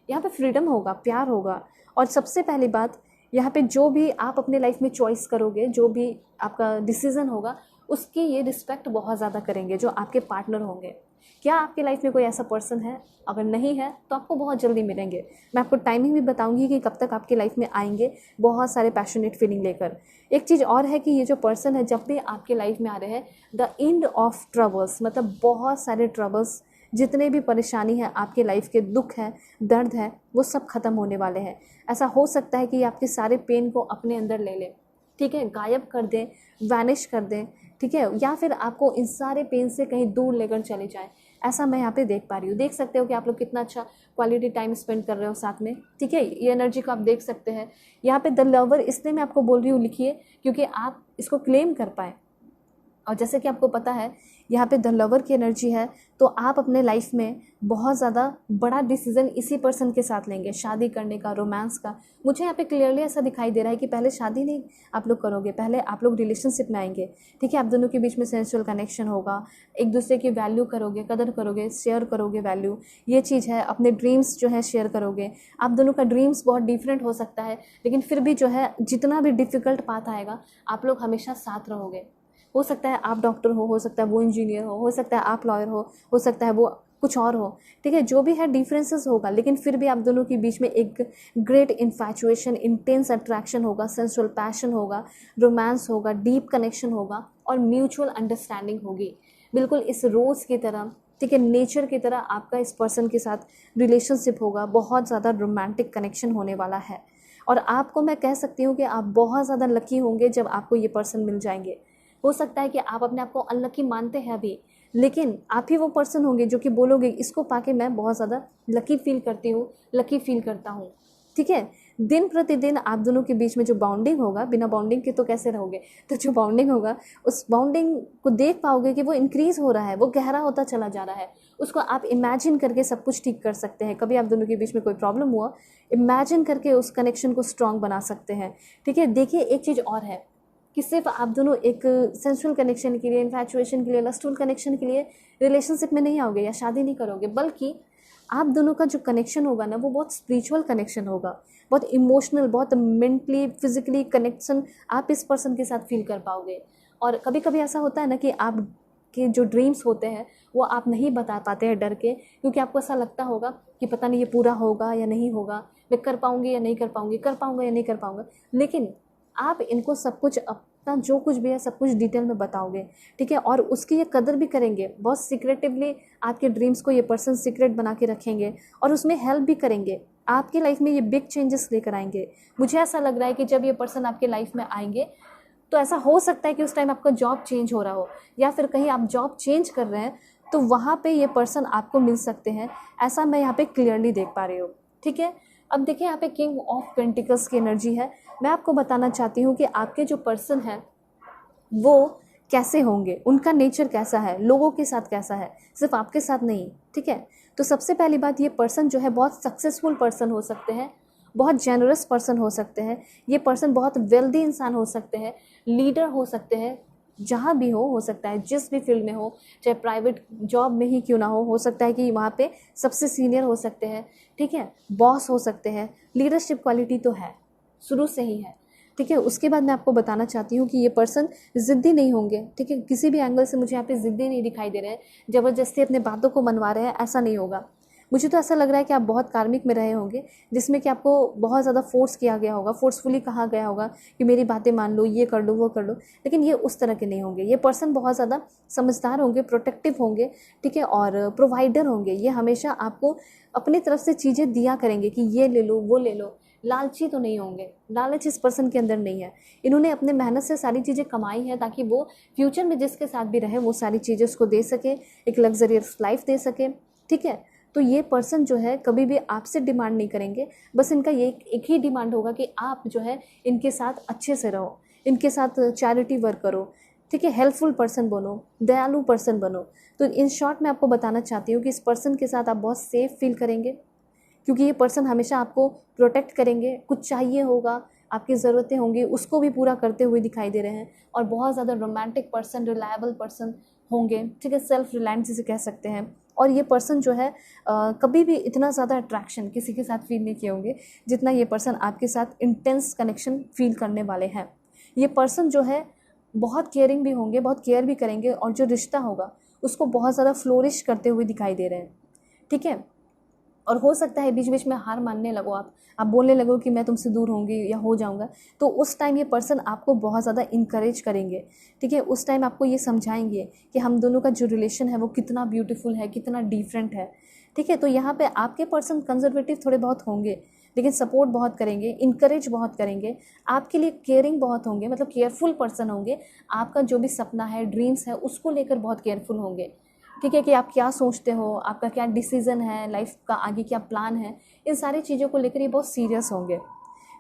यहाँ पे फ्रीडम होगा, प्यार होगा। और सबसे पहली बात, यहाँ पे जो भी आप अपने लाइफ में चॉइस करोगे, जो भी आपका डिसीजन होगा, उसकी ये रिस्पेक्ट बहुत ज़्यादा करेंगे जो आपके पार्टनर होंगे। क्या आपकी लाइफ में कोई ऐसा पर्सन है? अगर नहीं है तो आपको बहुत जल्दी मिलेंगे। मैं आपको टाइमिंग भी बताऊंगी कि कब तक आपकी लाइफ में आएंगे, बहुत सारे पैशनेट फीलिंग लेकर। एक चीज़ और है कि ये जो पर्सन है जब भी आपके लाइफ में आ रहे हैं, द एंड ऑफ ट्रबल्स, मतलब बहुत सारे ट्रबल्स, जितने भी परेशानी है आपके लाइफ के, दुख है, दर्द है, वो सब खत्म होने वाले हैं। ऐसा हो सकता है कि ये आपके सारे पेन को अपने अंदर ले ले, ठीक है, गायब कर दें, वैनिश कर दें, ठीक है, या फिर आपको इन सारे पेन से कहीं दूर लेकर चले जाएं। ऐसा मैं यहाँ पे देख पा रही हूँ। देख सकते हो कि आप लोग कितना अच्छा क्वालिटी टाइम स्पेंड कर रहे हो साथ में, ठीक है, ये एनर्जी को आप देख सकते हैं। यहाँ पे द लवर इसलिए मैं आपको बोल रही हूँ लिखिए, क्योंकि आप इसको क्लेम कर पाए। और जैसे कि आपको पता है यहाँ पे द लवर की एनर्जी है, तो आप अपने लाइफ में बहुत ज़्यादा बड़ा डिसीजन इसी पर्सन के साथ लेंगे, शादी करने का, रोमांस का। मुझे यहाँ पे क्लियरली ऐसा दिखाई दे रहा है कि पहले शादी नहीं आप लोग करोगे, पहले आप लोग रिलेशनशिप में आएंगे, ठीक है। आप दोनों के बीच में सेंसुअल कनेक्शन होगा, एक दूसरे की वैल्यू करोगे, कदर करोगे, शेयर करोगे वैल्यू, ये चीज़ है। अपने ड्रीम्स जो है शेयर करोगे। आप दोनों का ड्रीम्स बहुत डिफरेंट हो सकता है, लेकिन फिर भी जो है जितना भी डिफ़िकल्ट पाथ आएगा आप लोग हमेशा साथ रहोगे। हो सकता है आप डॉक्टर हो सकता है वो इंजीनियर हो सकता है आप लॉयर हो सकता है वो कुछ और हो, ठीक है। जो भी है डिफरेंसेस होगा, लेकिन फिर भी आप दोनों के बीच में एक ग्रेट इन्फैचुएशन, इंटेंस अट्रैक्शन होगा, सेंसुअल पैशन होगा, रोमांस होगा, डीप कनेक्शन होगा और म्यूचुअल अंडरस्टैंडिंग होगी। बिल्कुल इस रोज़ की तरह, ठीक है, नेचर की तरह आपका इस पर्सन के साथ रिलेशनशिप होगा। बहुत ज़्यादा रोमांटिक कनेक्शन होने वाला है। और आपको मैं कह सकती हूँ कि आप बहुत ज़्यादा लकी होंगे जब आपको ये पर्सन मिल जाएंगे। हो सकता है कि आप अपने आप को अनलकी मानते हैं अभी, लेकिन आप ही वो पर्सन होंगे जो कि बोलोगे इसको पाके मैं बहुत ज़्यादा लकी फील करती हूँ, लकी फील करता हूँ, ठीक है। दिन प्रतिदिन आप दोनों के बीच में जो बाउंडिंग होगा, बिना बाउंडिंग के तो कैसे रहोगे, तो जो बाउंडिंग होगा उस बाउंडिंग को देख पाओगे कि वो इंक्रीज़ हो रहा है, वो गहरा होता चला जा रहा है। उसको आप इमेजिन करके सब कुछ ठीक कर सकते हैं। कभी आप दोनों के बीच में कोई प्रॉब्लम हुआ, इमेजिन करके उस कनेक्शन को स्ट्रॉन्ग बना सकते हैं, ठीक है। देखिए एक चीज़ और है कि सिर्फ आप दोनों एक सेंसुअल कनेक्शन के लिए, इन्फैचुएशन के लिए, लस्टफुल कनेक्शन के लिए रिलेशनशिप में नहीं आओगे या शादी नहीं करोगे, बल्कि आप दोनों का जो कनेक्शन होगा ना वो बहुत स्पिरिचुअल कनेक्शन होगा, बहुत इमोशनल, बहुत मेंटली, फिजिकली कनेक्शन आप इस पर्सन के साथ फील कर पाओगे। और कभी कभी ऐसा होता है ना कि आप के जो ड्रीम्स होते हैं वो आप नहीं बता पाते हैं डर के, क्योंकि आपको ऐसा लगता होगा कि पता नहीं ये पूरा होगा या नहीं होगा, मैं कर पाऊंगी या नहीं कर पाऊंगी, कर पाऊंगा या नहीं कर पाऊंगा। लेकिन आप इनको सब कुछ, अपना जो कुछ भी है सब कुछ डिटेल में बताओगे, ठीक है, और उसकी ये कदर भी करेंगे। बहुत सीक्रेटिवली आपके ड्रीम्स को ये पर्सन सीक्रेट बना के रखेंगे और उसमें हेल्प भी करेंगे। आपकी लाइफ में ये बिग चेंजेस लेकर आएंगे। मुझे ऐसा लग रहा है कि जब ये पर्सन आपके लाइफ में आएंगे तो ऐसा हो सकता है कि उस टाइम आपका जॉब चेंज हो रहा हो, या फिर कहीं आप जॉब चेंज कर रहे हैं तो वहाँ पे ये पर्सन आपको मिल सकते हैं। ऐसा मैं यहाँ पे क्लियरली देख पा रही हूँ, ठीक है। अब देखिए यहाँ पे किंग ऑफ पेंटिकल्स की एनर्जी है। मैं आपको बताना चाहती हूँ कि आपके जो पर्सन है वो कैसे होंगे, उनका नेचर कैसा है, लोगों के साथ कैसा है, सिर्फ आपके साथ नहीं, ठीक है। तो सबसे पहली बात, ये पर्सन जो है बहुत सक्सेसफुल पर्सन हो सकते हैं, बहुत जेनरस पर्सन हो सकते हैं, ये पर्सन बहुत वेल्दी इंसान हो सकते हैं, लीडर हो सकते हैं, जहाँ भी हो सकता है, जिस भी फील्ड में हो, चाहे प्राइवेट जॉब में ही क्यों ना हो सकता है कि वहाँ पे सबसे सीनियर हो सकते हैं, ठीक है, बॉस हो सकते हैं। लीडरशिप क्वालिटी तो है, शुरू से ही है, ठीक है। उसके बाद मैं आपको बताना चाहती हूँ कि ये पर्सन ज़िद्दी नहीं होंगे, ठीक है। किसी भी एंगल से मुझे यहाँ पे ज़िद्दी नहीं दिखाई दे रहे हैं, ज़बरदस्ती अपने बातों को मनवा रहे हैं, ऐसा नहीं होगा। मुझे तो ऐसा लग रहा है कि आप बहुत कार्मिक में रहे होंगे जिसमें कि आपको बहुत ज़्यादा फोर्स किया गया होगा, फोर्सफुली कहा गया होगा कि मेरी बातें मान लो, ये कर लो, वो कर लो, लेकिन ये उस तरह के नहीं होंगे। ये पर्सन बहुत ज़्यादा समझदार होंगे, प्रोटेक्टिव होंगे, ठीक है, और प्रोवाइडर होंगे। ये हमेशा आपको अपनी तरफ से चीज़ें दिया करेंगे कि ये ले लो, वो ले लो। लालची तो नहीं होंगे, लालच इस पर्सन के अंदर नहीं है। इन्होंने अपने मेहनत से सारी चीज़ें कमाई है ताकि वो फ्यूचर में जिसके साथ भी रहे वो सारी चीज़ें उसको दे सके, एक लग्जरियस लाइफ दे सके, ठीक है। तो ये पर्सन जो है कभी भी आपसे डिमांड नहीं करेंगे, बस इनका ये एक ही डिमांड होगा कि आप जो है इनके साथ अच्छे से रहो, इनके साथ चैरिटी वर्क करो, ठीक है, हेल्पफुल पर्सन बनो, दयालु पर्सन बनो। तो इन शॉर्ट मैं आपको बताना चाहती हूँ कि इस पर्सन के साथ आप बहुत सेफ फील करेंगे, क्योंकि ये पर्सन हमेशा आपको प्रोटेक्ट करेंगे, कुछ चाहिए होगा, आपकी ज़रूरतें होंगी, उसको भी पूरा करते हुए दिखाई दे रहे हैं। और बहुत ज़्यादा रोमांटिक पर्सन, रिलायबल पर्सन होंगे, ठीक है, सेल्फ रिलायंस जिसे कह सकते हैं। और ये पर्सन जो है कभी भी इतना ज़्यादा अट्रैक्शन किसी के साथ फील नहीं किए होंगे जितना ये पर्सन आपके साथ इंटेंस कनेक्शन फील करने वाले हैं। ये पर्सन जो है बहुत केयरिंग भी होंगे, बहुत केयर भी करेंगे, और जो रिश्ता होगा उसको बहुत ज़्यादा फ्लोरिश करते हुए दिखाई दे रहे हैं, ठीक है। और हो सकता है बीच बीच में हार मानने लगो, आप बोलने लगो कि मैं तुमसे दूर होंगी या हो जाऊंगा, तो उस टाइम ये पर्सन आपको बहुत ज़्यादा इंकरेज करेंगे, ठीक है। उस टाइम आपको ये समझाएंगे कि हम दोनों का जो रिलेशन है वो कितना ब्यूटीफुल है, कितना डिफरेंट है, ठीक है। तो यहाँ पे आपके पर्सन कंजर्वेटिव थोड़े बहुत होंगे, लेकिन सपोर्ट बहुत करेंगे, इंकरेज बहुत करेंगे, आपके लिए केयरिंग बहुत होंगे, मतलब केयरफुल पर्सन होंगे। आपका जो भी सपना है, ड्रीम्स है, उसको लेकर बहुत केयरफुल होंगे, ठीक है, कि आप क्या सोचते हो, आपका क्या डिसीज़न है, लाइफ का आगे क्या प्लान है, इन सारी चीज़ों को लेकर ये बहुत सीरियस होंगे,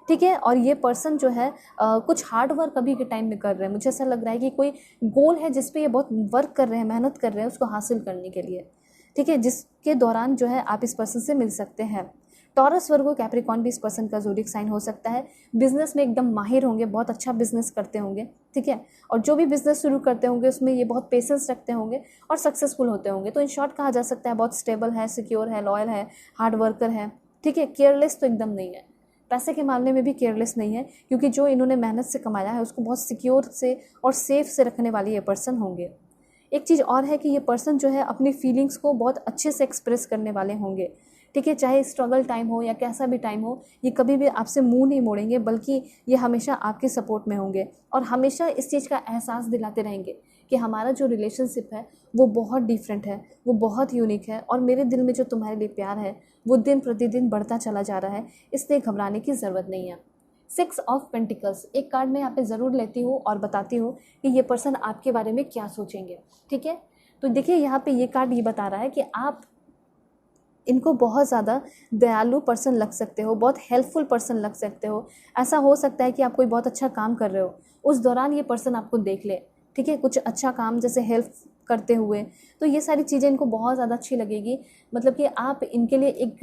ठीक है। और ये पर्सन जो है कुछ हार्ड वर्क अभी के टाइम में कर रहे हैं। मुझे ऐसा लग रहा है कि कोई गोल है जिस पे ये बहुत वर्क कर रहे हैं, मेहनत कर रहे हैं उसको हासिल करने के लिए, ठीक है, जिसके दौरान जो है आप इस पर्सन से मिल सकते हैं। टॉरस, वर्गो, कैप्रिकॉर्न भी इस पर्सन का ज़ोडिक साइन हो सकता है। बिजनेस में एकदम माहिर होंगे, बहुत अच्छा बिजनेस करते होंगे, ठीक है। और जो भी बिजनेस शुरू करते होंगे उसमें ये बहुत पेशेंस रखते होंगे और सक्सेसफुल होते होंगे। तो इन शॉर्ट कहा जा सकता है बहुत स्टेबल है, सिक्योर है, लॉयल है, हार्ड वर्कर है, ठीक है। केयरलेस तो एकदम नहीं है, पैसे के मामले में भी केयरलेस नहीं है, क्योंकि जो इन्होंने मेहनत से कमाया है उसको बहुत सिक्योर से और सेफ से रखने वाले ये पर्सन होंगे। एक चीज़ और है कि ये पर्सन जो है अपनी फीलिंग्स को बहुत अच्छे से एक्सप्रेस करने वाले होंगे, ठीक है। चाहे स्ट्रगल टाइम हो या कैसा भी टाइम हो, ये कभी भी आपसे मुंह नहीं मोड़ेंगे, बल्कि ये हमेशा आपके सपोर्ट में होंगे और हमेशा इस चीज़ का एहसास दिलाते रहेंगे कि हमारा जो रिलेशनशिप है वो बहुत डिफरेंट है, वो बहुत यूनिक है, और मेरे दिल में जो तुम्हारे लिए प्यार है वो दिन प्रतिदिन बढ़ता चला जा रहा है, इसलिए घबराने की ज़रूरत नहीं है। 6 ऑफ पेंटिकल्स, एक कार्ड मैं यहाँ पे ज़रूर लेती हूँ और बताती हूँ कि ये पर्सन आपके बारे में क्या सोचेंगे, ठीक है। तो देखिए यहाँ पे ये कार्ड ये बता रहा है कि आप इनको बहुत ज़्यादा दयालु पर्सन लग सकते हो, बहुत हेल्पफुल पर्सन लग सकते हो। ऐसा हो सकता है कि आप कोई बहुत अच्छा काम कर रहे हो, उस दौरान ये पर्सन आपको देख ले, ठीक है, कुछ अच्छा काम जैसे हेल्प करते हुए, तो ये सारी चीज़ें इनको बहुत ज़्यादा अच्छी लगेगी। मतलब कि आप इनके लिए एक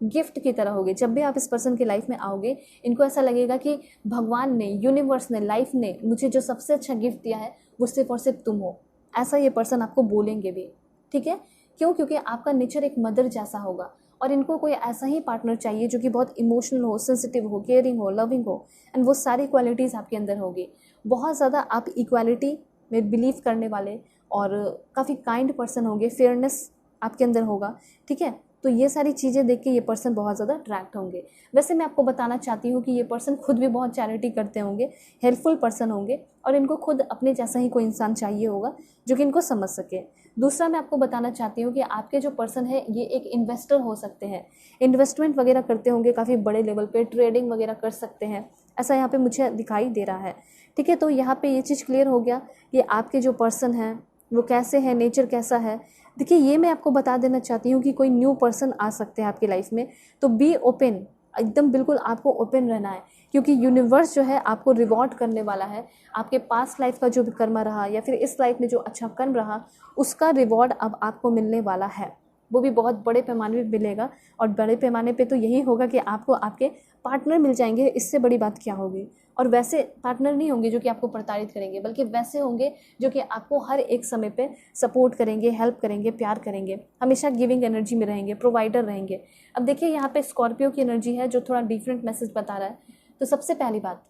गिफ्ट की तरह होगे। जब भी आप इस पर्सन की लाइफ में आओगे, इनको ऐसा लगेगा कि भगवान ने, यूनिवर्स ने, लाइफ ने मुझे जो सबसे अच्छा गिफ्ट दिया है वो सिर्फ और सिर्फ तुम हो। ऐसा ये पर्सन आपको बोलेंगे भी, ठीक है। क्यों? क्योंकि आपका नेचर एक मदर जैसा होगा, और इनको कोई ऐसा ही पार्टनर चाहिए जो कि बहुत इमोशनल हो, सेंसिटिव हो, केयरिंग हो, लविंग हो, एंड वो सारी क्वालिटीज़ आपके अंदर होगी। बहुत ज़्यादा आप इक्वालिटी में बिलीव करने वाले और काफ़ी काइंड पर्सन होंगे, फेयरनेस आपके अंदर होगा, ठीक है। तो ये सारी चीज़ें देख के ये पर्सन बहुत ज़्यादा अट्रैक्ट होंगे। वैसे मैं आपको बताना चाहती हूँ कि ये पर्सन खुद भी बहुत चैरिटी करते होंगे, हेल्पफुल पर्सन होंगे, और इनको खुद अपने जैसा ही कोई इंसान चाहिए होगा जो कि इनको समझ सके। दूसरा मैं आपको बताना चाहती हूँ कि आपके जो पर्सन है ये एक इन्वेस्टर हो सकते हैं, इन्वेस्टमेंट वगैरह करते होंगे, काफ़ी बड़े लेवल पे ट्रेडिंग वगैरह कर सकते हैं, ऐसा यहाँ पे मुझे दिखाई दे रहा है, ठीक है। तो यहाँ पे ये चीज़ क्लियर हो गया कि आपके जो पर्सन हैं वो कैसे हैं, नेचर कैसा है। देखिए ये मैं आपको बता देना चाहती हूँ कि कोई न्यू पर्सन आ सकते हैं आपकी लाइफ में, तो बी ओपन, एकदम बिल्कुल आपको ओपन रहना है, क्योंकि यूनिवर्स जो है आपको रिवॉर्ड करने वाला है। आपके पास्ट लाइफ का जो भी कर्म रहा या फिर इस लाइफ में जो अच्छा कर्म रहा, उसका रिवॉर्ड अब आपको मिलने वाला है, वो भी बहुत बड़े पैमाने पे मिलेगा। और बड़े पैमाने पे तो यही होगा कि आपको आपके पार्टनर मिल जाएंगे, इससे बड़ी बात क्या होगी। और वैसे पार्टनर नहीं होंगे जो कि आपको प्रताड़ित करेंगे, बल्कि वैसे होंगे जो कि आपको हर एक समय पे सपोर्ट करेंगे, हेल्प करेंगे, प्यार करेंगे, हमेशा गिविंग एनर्जी में रहेंगे, प्रोवाइडर रहेंगे। अब देखिए यहाँ पे स्कॉर्पियो की एनर्जी है जो थोड़ा डिफरेंट मैसेज बता रहा है। तो सबसे पहली बात,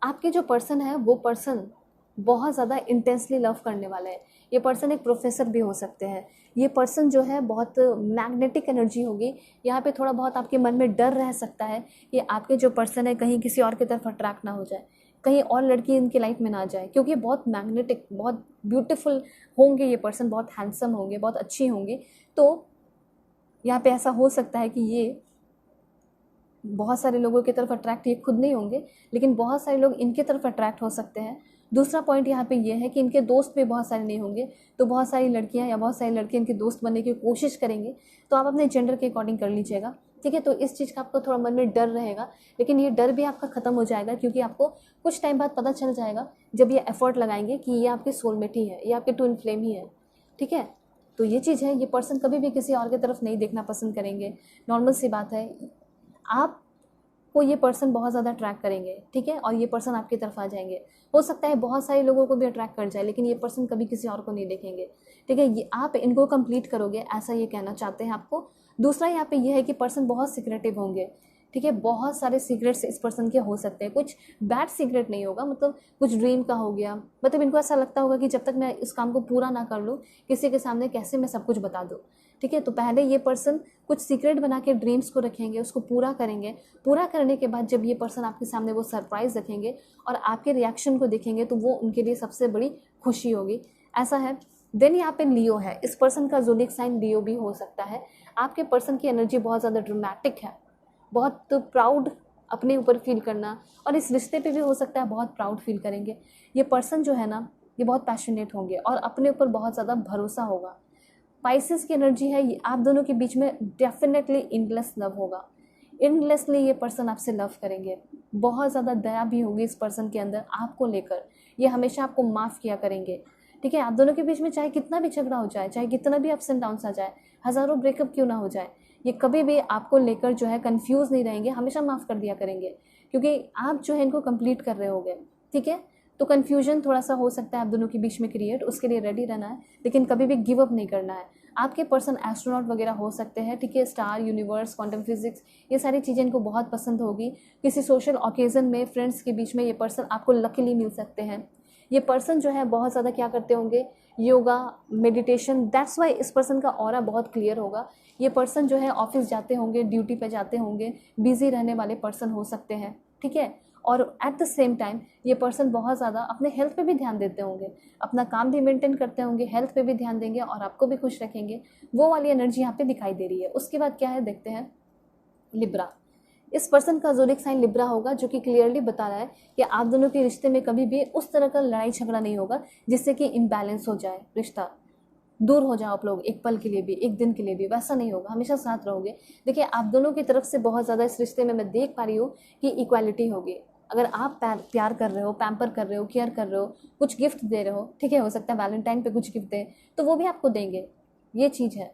आपके जो पर्सन है वो पर्सन बहुत ज़्यादा इंटेंसली लव करने वाला है। ये पर्सन एक प्रोफेसर भी हो सकते हैं। ये पर्सन जो है बहुत मैग्नेटिक एनर्जी होगी। यहाँ पे थोड़ा बहुत आपके मन में डर रह सकता है कि आपके जो पर्सन है कहीं किसी और की तरफ अट्रैक्ट ना हो जाए, कहीं और लड़की इनकी लाइफ में ना जाए, क्योंकि बहुत मैग्नेटिक, बहुत ब्यूटीफुल होंगे ये पर्सन, बहुत हैंडसम होंगे, बहुत अच्छी होंगी। तो यहाँ पे ऐसा हो सकता है कि ये बहुत सारे लोगों की तरफ अट्रैक्ट ये खुद नहीं होंगे, लेकिन बहुत सारे लोग इनके तरफ अट्रैक्ट हो सकते हैं। दूसरा पॉइंट यहाँ पे ये है कि इनके दोस्त भी बहुत सारे नहीं होंगे, तो बहुत सारी लड़कियाँ या बहुत सारे लड़के इनके दोस्त बनने की कोशिश करेंगे। तो आप अपने जेंडर के अकॉर्डिंग कर लीजिएगा, ठीक है। तो इस चीज़ का आपको थोड़ा मन में डर रहेगा, लेकिन ये डर भी आपका ख़त्म हो जाएगा, क्योंकि आपको कुछ टाइम बाद पता चल जाएगा जब ये एफर्ट लगाएंगे कि ये आपके सोलमेट ही है, ये आपके ट्विन फ्लेम ही है, ठीक है। तो ये चीज़ है, ये पर्सन कभी भी किसी और की तरफ नहीं देखना पसंद करेंगे। नॉर्मल सी बात है, आपको ये पर्सन बहुत ज़्यादा अट्रैक्ट करेंगे, ठीक है, और ये पर्सन आपकी तरफ आ जाएंगे। हो सकता है बहुत सारे लोगों को भी अट्रैक्ट कर जाए, लेकिन ये पर्सन कभी किसी और को नहीं देखेंगे, ठीक है। ये आप इनको कंप्लीट करोगे, ऐसा ये कहना चाहते हैं आपको। दूसरा यहाँ पे ये है कि पर्सन बहुत सीक्रेटिव होंगे, ठीक है। बहुत सारे सीक्रेट्स इस पर्सन के हो सकते हैं, कुछ बैड सीक्रेट नहीं होगा, मतलब कुछ ड्रीम का हो गया, मतलब इनको ऐसा लगता होगा कि जब तक मैं इस काम को पूरा ना कर लूँ, किसी के सामने कैसे मैं सब कुछ बता दूँ, ठीक है। तो पहले ये पर्सन कुछ सीक्रेट बना के ड्रीम्स को रखेंगे, उसको पूरा करेंगे। पूरा करने के बाद जब ये पर्सन आपके सामने वो सरप्राइज़ रखेंगे और आपके रिएक्शन को देखेंगे, तो वो उनके लिए सबसे बड़ी खुशी होगी, ऐसा है। देन यहाँ पे लियो है, इस पर्सन का ज़ोडिएक साइन लियो भी हो सकता है। आपके पर्सन की एनर्जी बहुत ज़्यादा ड्रामेटिक है, बहुत प्राउड अपने ऊपर फील करना, और इस रिश्ते पे भी हो सकता है बहुत प्राउड फील करेंगे। ये पर्सन जो है ना, ये बहुत पैशनेट होंगे और अपने ऊपर बहुत ज़्यादा भरोसा होगा। पाइसेस की एनर्जी है, ये आप दोनों के बीच में डेफिनेटली इनलेस लव होगा। इनलेसली ये पर्सन आपसे लव करेंगे, बहुत ज़्यादा दया भी होगी इस पर्सन के अंदर आपको लेकर। ये हमेशा आपको माफ़ किया करेंगे, ठीक है। आप दोनों के बीच में चाहे कितना भी झगड़ा हो जाए, चाहे कितना भी अप्स एंड डाउन्स आ जाए, हज़ारों ब्रेकअप क्यों ना हो जाए, ये कभी भी आपको लेकर जो है कंफ्यूज नहीं रहेंगे, हमेशा माफ़ कर दिया करेंगे, क्योंकि आप जो है इनको कंप्लीट कर रहे होगे, ठीक है। तो कन्फ्यूजन थोड़ा सा हो सकता है आप दोनों के बीच में क्रिएट, उसके लिए रेडी रहना है, लेकिन कभी भी गिव अप नहीं करना है। आपके पर्सन एस्ट्रोनॉट वगैरह हो सकते हैं, ठीक है, स्टार, यूनिवर्स, क्वांटम फिजिक्स, ये सारी चीज़ें इनको बहुत पसंद होगी। किसी सोशल ओकेज़न में फ्रेंड्स के बीच में ये पर्सन आपको लकीली मिल सकते हैं। ये पर्सन जो है बहुत ज़्यादा क्या करते होंगे, योगा, मेडिटेशन, दैट्स वाई इस पर्सन का ऑरा बहुत क्लियर होगा। ये पर्सन जो है ऑफिस जाते होंगे, ड्यूटी पे जाते होंगे, बिजी रहने वाले पर्सन हो सकते हैं, ठीक है। और एट द सेम टाइम ये पर्सन बहुत ज़्यादा अपने हेल्थ पे भी ध्यान देते होंगे, अपना काम भी मेंटेन करते होंगे, हेल्थ पे भी ध्यान देंगे और आपको भी खुश रखेंगे। वो वाली एनर्जी यहाँ पे दिखाई दे रही है। उसके बाद क्या है, देखते हैं लिब्रा। इस पर्सन का ज़ोडिएक साइन लिब्रा होगा, जो कि क्लियरली बता रहा है कि आप दोनों के रिश्ते में कभी भी उस तरह का लड़ाई झगड़ा नहीं होगा जिससे कि इम्बैलेंस हो जाए, रिश्ता दूर हो जाओ आप लोग एक पल के लिए भी, एक दिन के लिए भी, वैसा नहीं होगा, हमेशा साथ रहोगे। देखिए आप दोनों की तरफ से बहुत ज़्यादा इस रिश्ते में मैं देख पा रही हूँ कि इक्वालिटी होगी। अगर आप प्यार कर रहे हो, पैम्पर कर रहे हो, केयर कर रहे हो, कुछ गिफ्ट दे रहे हो, ठीक है, हो सकता है वैलेंटाइन पे कुछ गिफ्ट दें, तो वो भी आपको देंगे, ये चीज़ है,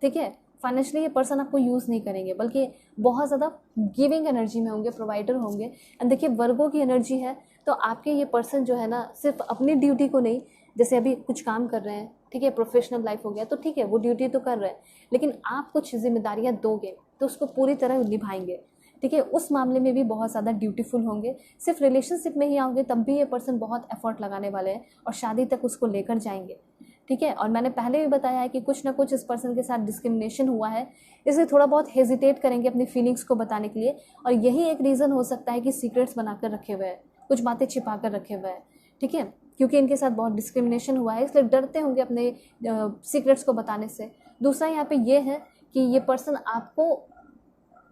ठीक है। फाइनेंशियली ये पर्सन आपको यूज़ नहीं करेंगे, बल्कि बहुत ज़्यादा गिविंग एनर्जी में होंगे, प्रोवाइडर होंगे। एंड देखिए वर्गों की एनर्जी है, तो आपके ये पर्सन जो है ना, सिर्फ अपनी ड्यूटी को नहीं, जैसे अभी कुछ काम कर रहे हैं, ठीक है, प्रोफेशनल लाइफ हो गया, तो ठीक है वो ड्यूटी तो कर रहे हैं, लेकिन आप कुछ जिम्मेदारियां दोगे तो उसको पूरी तरह निभाएंगे, ठीक है। उस मामले में भी बहुत ज़्यादा ड्यूटीफुल होंगे। सिर्फ रिलेशनशिप में ही आओगे तब भी ये पर्सन बहुत एफर्ट लगाने वाले हैं और शादी तक उसको लेकर जाएंगे, ठीक है। और मैंने पहले भी बताया है कि कुछ ना कुछ इस पर्सन के साथ डिस्क्रिमिनेशन हुआ है, इसलिए थोड़ा बहुत हेजिटेट करेंगे अपनी फीलिंग्स को बताने के लिए, और यही एक रीज़न हो सकता है कि सीक्रेट्स बनाकर रखे हुए हैं, कुछ बातें छिपा कर रखे हुए हैं, ठीक है, क्योंकि इनके साथ बहुत डिस्क्रिमिनेशन हुआ है, इसलिए डरते होंगे अपने सीक्रेट्स को बताने से। दूसरा यहाँ पे ये है कि ये पर्सन आपको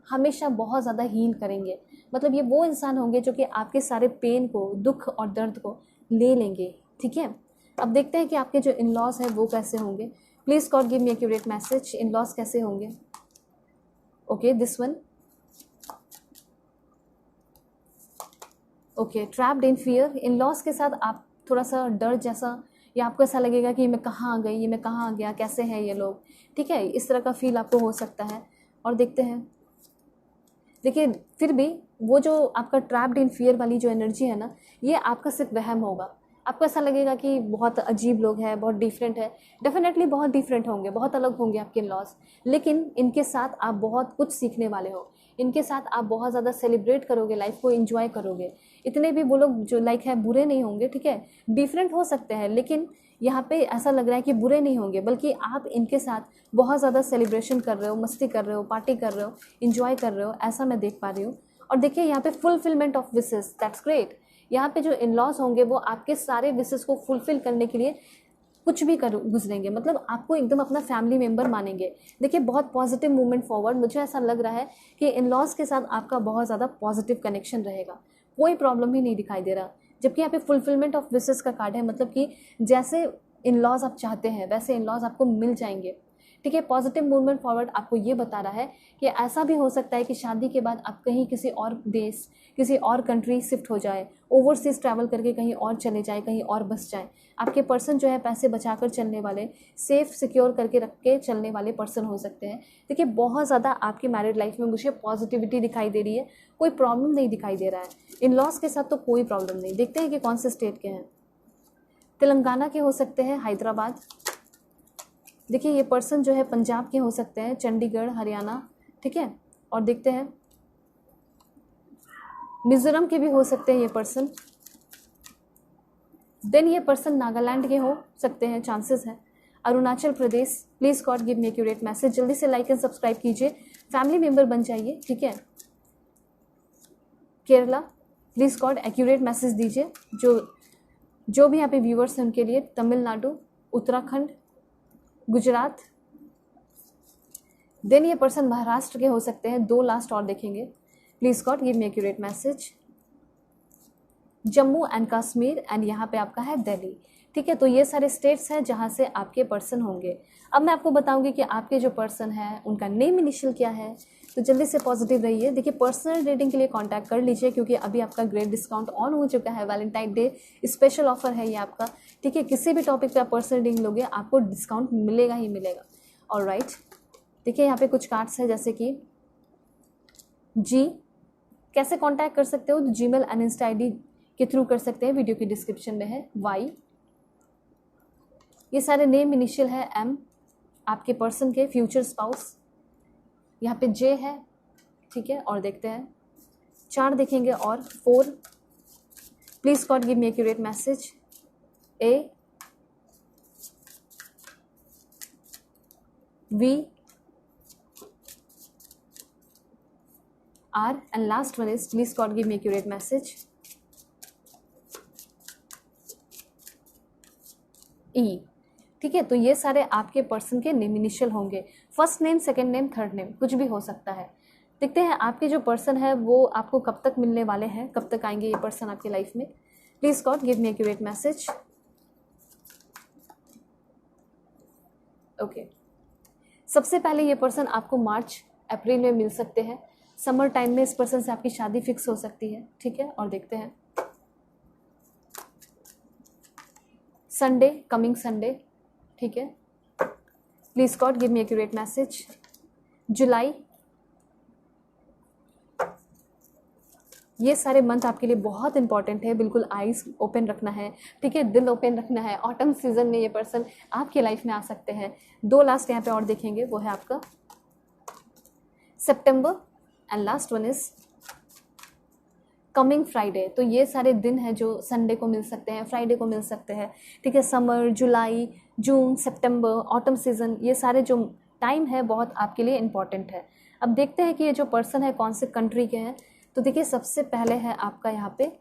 हमेशा बहुत ज़्यादा हील करेंगे, मतलब ये वो इंसान होंगे जो कि आपके सारे पेन को, दुख और दर्द को ले लेंगे, ठीक है। अब देखते हैं कि आपके जो इन लॉज हैं वो कैसे होंगे। Please God give me accurate message, in laws कैसे होंगे। Okay, this one, okay, trapped in fear. In laws के साथ आप थोड़ा सा डर जैसा, या आपको ऐसा लगेगा कि मैं कहाँ आ गई, ये मैं कहाँ आ गया, कैसे हैं ये लोग, ठीक है, इस तरह का फील आपको हो सकता है। और देखते हैं, देखिए फिर भी वो जो आपका ट्रैप्ड इन फियर वाली जो एनर्जी है ना, ये आपका सिर्फ वहम होगा। आपको ऐसा लगेगा कि बहुत अजीब लोग हैं, बहुत डिफरेंट है, डेफिनेटली बहुत डिफरेंट होंगे, बहुत अलग होंगे आपके लॉज, लेकिन इनके साथ आप बहुत कुछ सीखने वाले हो, इनके साथ आप बहुत ज़्यादा सेलिब्रेट करोगे, लाइफ को एंजॉय करोगे। इतने भी वो लोग जो लाइक है बुरे नहीं होंगे, ठीक है, डिफरेंट हो सकते हैं, लेकिन यहाँ पे ऐसा लग रहा है कि बुरे नहीं होंगे, बल्कि आप इनके साथ बहुत ज़्यादा सेलिब्रेशन कर रहे हो, मस्ती कर रहे हो, पार्टी कर रहे हो, इंजॉय कर रहे हो, ऐसा मैं देख पा रही हूँ। और देखिए यहाँ पे fulfilment of wishes, that's great. यहाँ पे जो इन लॉज होंगे वो आपके सारे विशेस को फुलफिल करने के लिए कुछ भी कर गुजरेंगे, मतलब आपको एकदम अपना फैमिली मेम्बर मानेंगे। देखिए बहुत पॉजिटिव मूवमेंट फॉरवर्ड, मुझे ऐसा लग रहा है कि इन लॉज के साथ आपका बहुत ज़्यादा पॉजिटिव कनेक्शन रहेगा, कोई प्रॉब्लम ही नहीं दिखाई दे रहा। जबकि यहाँ पे फुलफिलमेंट ऑफ विशेस का कार्ड है, मतलब कि जैसे इन लॉज आप चाहते हैं वैसे इन लॉज आपको मिल जाएंगे, ठीक है। पॉजिटिव मूवमेंट फॉरवर्ड आपको ये बता रहा है कि ऐसा भी हो सकता है कि शादी के बाद आप कहीं किसी और देश, किसी और कंट्री शिफ्ट हो जाए, ओवरसीज ट्रैवल करके कहीं और चले जाए, कहीं और बस जाए। आपके पर्सन जो है पैसे बचाकर चलने वाले, सेफ सिक्योर करके रख के चलने वाले पर्सन हो सकते हैं। देखिए बहुत ज़्यादा आपकी मैरिड लाइफ में मुझे पॉजिटिविटी दिखाई दे रही है, कोई प्रॉब्लम नहीं दिखाई दे रहा है। इन लॉज के साथ तो कोई प्रॉब्लम नहीं। देखते हैं कि कौन से स्टेट के हैं। तेलंगाना के हो सकते हैं, हैदराबाद। देखिए ये पर्सन जो है पंजाब के हो सकते हैं, चंडीगढ़, हरियाणा, ठीक है। और देखते हैं मिजोरम के भी हो सकते हैं ये पर्सन। देन ये पर्सन नागालैंड के हो सकते हैं, चांसेस हैं। Arunachal Pradesh, please God give me accurate message. जल्दी से लाइक एंड सब्सक्राइब कीजिए, फैमिली मेंबर बन जाइए, ठीक है। Kerala, please God accurate message दीजिए। जो भी यहाँ पे व्यूअर्स हैं उनके लिए। तमिलनाडु, उत्तराखंड, गुजरात। देन ये पर्सन महाराष्ट्र के हो सकते हैं। 2 लास्ट और देखेंगे। Please God give me accurate message. Jammu and Kashmir and यहाँ पे आपका है दिल्ली, ठीक है। तो ये सारे स्टेट्स हैं जहाँ से आपके पर्सन होंगे। अब मैं आपको बताऊंगी कि आपके जो पर्सन है उनका नेम इनिशियल क्या है। तो जल्दी से पॉजिटिव रहिए। देखिए पर्सनल रीडिंग के लिए कांटेक्ट कर लीजिए, क्योंकि अभी आपका ग्रेट डिस्काउंट ऑन हो चुका है। वैलेंटाइन डे स्पेशल ऑफर है ये आपका, ठीक है। किसी भी टॉपिक पे आप पर्सनल रीडिंग लोगे आपको डिस्काउंट मिलेगा ही मिलेगा। ऑलराइट, देखिए यहाँ पे कुछ कार्ड्स है, जैसे कि जी कैसे कॉन्टैक्ट कर सकते हो, तो जीमेल एंड इंस्टा ID के थ्रू कर सकते हैं, वीडियो की डिस्क्रिप्शन में है। वाई, ये सारे नेम इनिशियल है। M आपके पर्सन के फ्यूचर स्पाउस, यहाँ पे J है, ठीक है। और देखते हैं 4 देखेंगे और 4, please God give me accurate message. A, V, R and last one is please God give me accurate message. E, ठीक है। तो ये सारे आपके पर्सन के नेम इनिशियल होंगे। First name, second name, third name, कुछ भी हो सकता है। देखते हैं आपके जो पर्सन है वो आपको कब तक मिलने वाले हैं, कब तक आएंगे ये पर्सन आपकी लाइफ में। Please God give me accurate message. Okay, सबसे पहले ये पर्सन आपको मार्च अप्रैल में मिल सकते हैं। समर टाइम में इस पर्सन से आपकी शादी फिक्स हो सकती है, ठीक है। और देखते हैं संडे, कमिंग संडे, ठीक है। Please God give me accurate message. July, ये सारे मंथ आपके लिए बहुत इंपॉर्टेंट है। बिल्कुल आईज ओपन रखना है, ठीक है, दिल ओपन रखना है। ऑटम सीजन में ये पर्सन आपके लाइफ में आ सकते हैं। 2 लास्ट यहाँ पे और देखेंगे, वो है आपका सितंबर and last one is coming Friday. तो ये सारे दिन हैं जो संडे को मिल सकते हैं, फ्राइडे को मिल सकते हैं, ठीक है। समर, जुलाई, जून, सितंबर, ऑटम सीजन, ये सारे जो टाइम है बहुत आपके लिए इम्पॉर्टेंट है। अब देखते हैं कि ये जो पर्सन है कौन से कंट्री के हैं। तो देखिए सबसे पहले है आपका यहाँ पे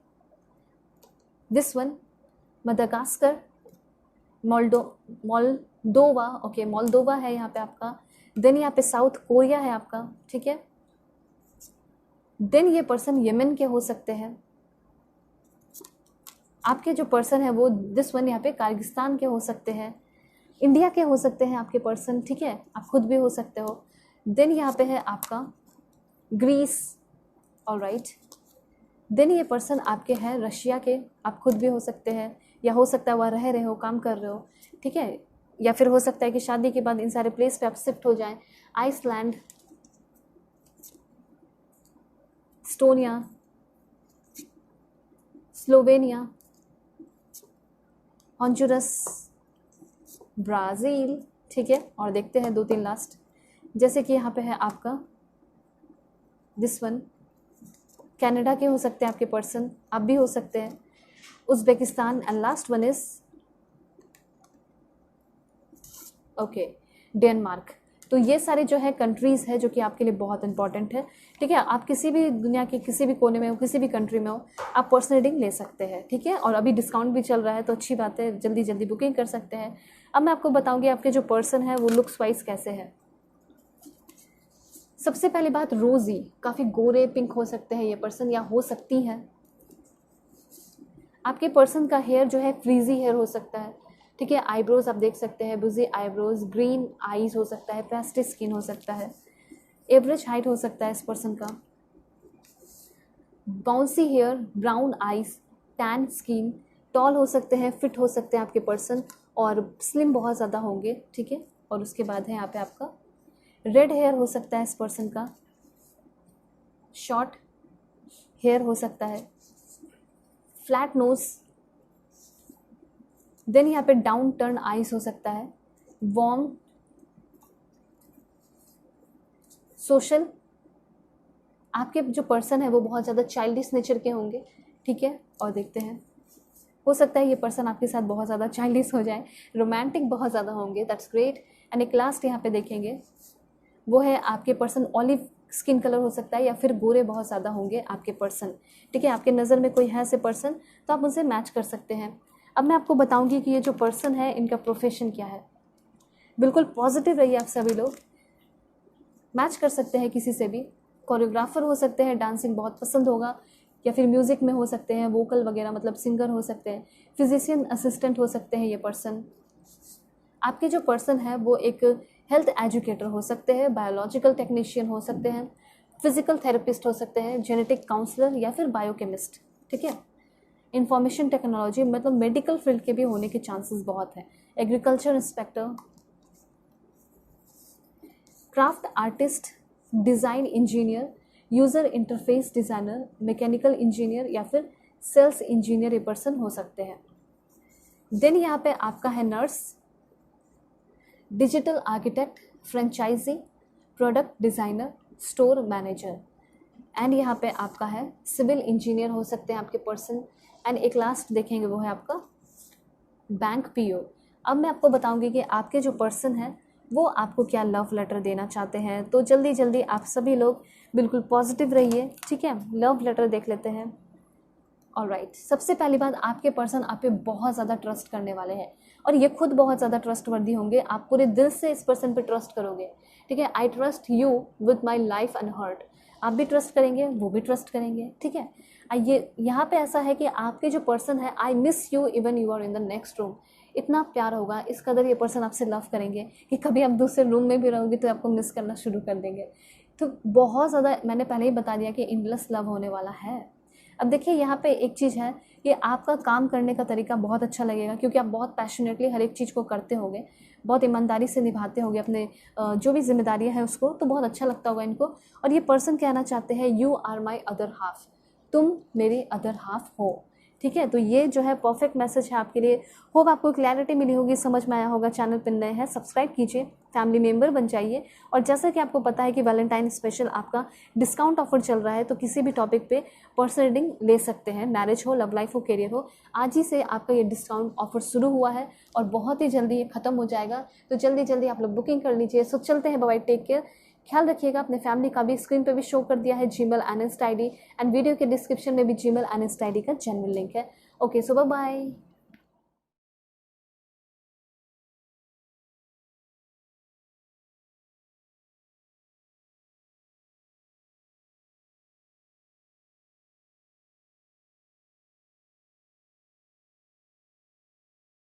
this one, Madagascar, Moldova, okay Moldova है यहाँ पे आपका। देन यहाँ पे साउथ कोरिया है आपका, ठीक है। देन ये पर्सन यमन के हो सकते हैं। आपके जो पर्सन है वो दिस वन यहाँ पे किर्गिस्तान के हो सकते हैं। इंडिया के हो सकते हैं आपके पर्सन, ठीक है, आप खुद भी हो सकते हो। देन यहाँ पे है आपका ग्रीस, ऑलराइट। देन ये पर्सन आपके हैं रशिया के, आप खुद भी हो सकते हैं, या हो सकता है वह रह रहे हो, काम कर रहे हो, ठीक है। या फिर हो सकता है कि शादी के बाद इन सारे प्लेस पे आप शिफ्ट हो जाएं। आइसलैंड, एस्टोनिया, स्लोवेनिया, हॉन्जुरस, ब्राज़ील, ठीक है। और देखते हैं 2-3 लास्ट, जैसे कि यहाँ पे है आपका दिस वन, कनाडा के हो सकते हैं आपके पर्सन, आप भी हो सकते हैं। Uzbekistan and last one is okay Denmark. तो ये सारे जो है कंट्रीज़ है जो कि आपके लिए बहुत इंपॉर्टेंट है, ठीक है। आप किसी भी दुनिया के किसी भी कोने में हो, किसी भी कंट्री में हो, आप पर्सनल रीडिंग ले सकते हैं, ठीक है। और अभी डिस्काउंट भी चल रहा है तो अच्छी बात है, जल्दी जल्दी बुकिंग कर सकते हैं। अब मैं आपको बताऊंगी आपके जो पर्सन है वो लुक्स वाइज कैसे है। सबसे पहली बात, रोजी, काफ़ी गोरे पिंक हो सकते हैं ये पर्सन, या हो सकती है। आपके पर्सन का हेयर जो है फ्रीजी हेयर हो सकता है, ठीक है। आईब्रोज आप देख सकते हैं, बुजी आईब्रोज, ग्रीन आईज हो सकता है, पेस्टी स्किन हो सकता है, एवरेज हाइट हो सकता है इस पर्सन का, bouncy hair, brown eyes, tan skin, tall हो सकते हैं, फिट हो सकते हैं आपके पर्सन और स्लिम बहुत ज़्यादा होंगे, ठीक है। और उसके बाद है यहाँ पे आपका रेड हेयर हो सकता है इस पर्सन का, शॉर्ट हेयर हो सकता है, फ्लैट नोज, देन यहाँ पे डाउन टर्न आईज हो सकता है, वार्म, सोशल, आपके जो पर्सन है वो बहुत ज़्यादा चाइल्डिश नेचर के होंगे, ठीक है। और देखते हैं, हो सकता है ये पर्सन आपके साथ बहुत ज़्यादा चाइल्डिश हो जाए, रोमांटिक बहुत ज़्यादा होंगे, दैट्स ग्रेट। एंड एक लास्ट यहाँ पे देखेंगे, वो है आपके पर्सन ऑलिव स्किन कलर हो सकता है या फिर गोरे बहुत ज़्यादा होंगे आपके पर्सन, ठीक है। आपके नज़र में कोई है ऐसे पर्सन तो आप उनसे मैच कर सकते हैं। अब मैं आपको बताऊंगी कि ये जो पर्सन है इनका प्रोफेशन क्या है। बिल्कुल पॉजिटिव रहिए आप सभी लोग, मैच कर सकते हैं किसी से भी, कोरियोग्राफर हो सकते हैं, डांसिंग बहुत पसंद होगा, या फिर म्यूज़िक में हो सकते हैं, वोकल वगैरह मतलब सिंगर हो सकते हैं, फिजिशियन असिस्टेंट हो सकते हैं ये पर्सन। आपके जो पर्सन है वो एक हेल्थ एजुकेटर हो सकते हैं, बायोलॉजिकल टेक्नीशियन हो सकते हैं, फिजिकल थेरेपिस्ट हो सकते हैं, जेनेटिक काउंसलर या फिर बायोकेमिस्ट, ठीक है। इंफॉर्मेशन टेक्नोलॉजी मतलब मेडिकल फील्ड के भी होने के चांसेस बहुत हैं, agriculture inspector, craft artist, design engineer, user interface designer, mechanical engineer या फिर सेल्स इंजीनियर ये पर्सन हो सकते हैं। देन यहाँ पे आपका है nurse, digital architect, franchisee, product designer, store manager, and यहाँ पे आपका है सिविल इंजीनियर हो सकते हैं आपके पर्सन। एंड एक लास्ट देखेंगे वो है आपका बैंक पीओ। अब मैं आपको बताऊंगी कि आपके जो पर्सन है वो आपको क्या लव लेटर देना चाहते हैं, तो जल्दी जल्दी आप सभी लोग बिल्कुल पॉजिटिव रहिए, ठीक है। लव लेटर देख लेते हैं। ऑलराइट, सबसे पहली बात, आपके पर्सन आप पे बहुत ज़्यादा ट्रस्ट करने वाले हैं और ये खुद बहुत ज़्यादा ट्रस्टवर्दी होंगे, आप पूरे दिल से इस पर्सन पे ट्रस्ट करोगे, ठीक है। I trust you with my life and heart, आप भी ट्रस्ट करेंगे, वो भी ट्रस्ट करेंगे, ठीक है। ये यहाँ पे ऐसा है कि आपके जो पर्सन है, I miss you even you are in the next room, इतना प्यार होगा, इस कदर ये पर्सन आपसे लव करेंगे कि कभी आप दूसरे रूम में भी रहोगे तो आपको मिस करना शुरू कर देंगे। तो बहुत ज़्यादा, मैंने पहले ही बता दिया कि इनलेस लव होने वाला है। अब देखिए यहाँ पे एक चीज़ है कि आपका काम करने का तरीका बहुत अच्छा लगेगा, क्योंकि आप बहुत पैशनेटली हर एक चीज़ को करते होंगे, बहुत ईमानदारी से निभाते होंगे अपने जो भी जिम्मेदारियाँ हैं उसको, तो बहुत अच्छा लगता होगा इनको। और ये पर्सन कहना चाहते हैं you are my other half, तुम मेरी अदर हाफ हो, ठीक है। तो ये जो है परफेक्ट मैसेज है आपके लिए। होप आपको क्लैरिटी मिली होगी, समझ में आया होगा। चैनल पर नए हैं, सब्सक्राइब कीजिए, फैमिली मेंबर बन जाइए। और जैसा कि आपको पता है कि वैलेंटाइन स्पेशल आपका डिस्काउंट ऑफर चल रहा है, तो किसी भी टॉपिक पे पर्सनल रीडिंग ले सकते हैं, मैरिज हो, लव लाइफ हो, करियर हो। आज ही से आपका ये डिस्काउंट ऑफर शुरू हुआ है और बहुत ही जल्दी ये खत्म हो जाएगा, तो जल्दी जल्दी आप लोग बुकिंग कर लीजिए। सो चलते हैं, बाय, टेक केयर, ख्याल रखिएगा अपने फैमिली का भी। स्क्रीन पे भी शो कर दिया है जीमेल एनएस्ट आईडी, एंड वीडियो के डिस्क्रिप्शन में भी जीमेल एनएस्ट आईडी का जेन्युइन लिंक है। ओके, सो बाय बाय।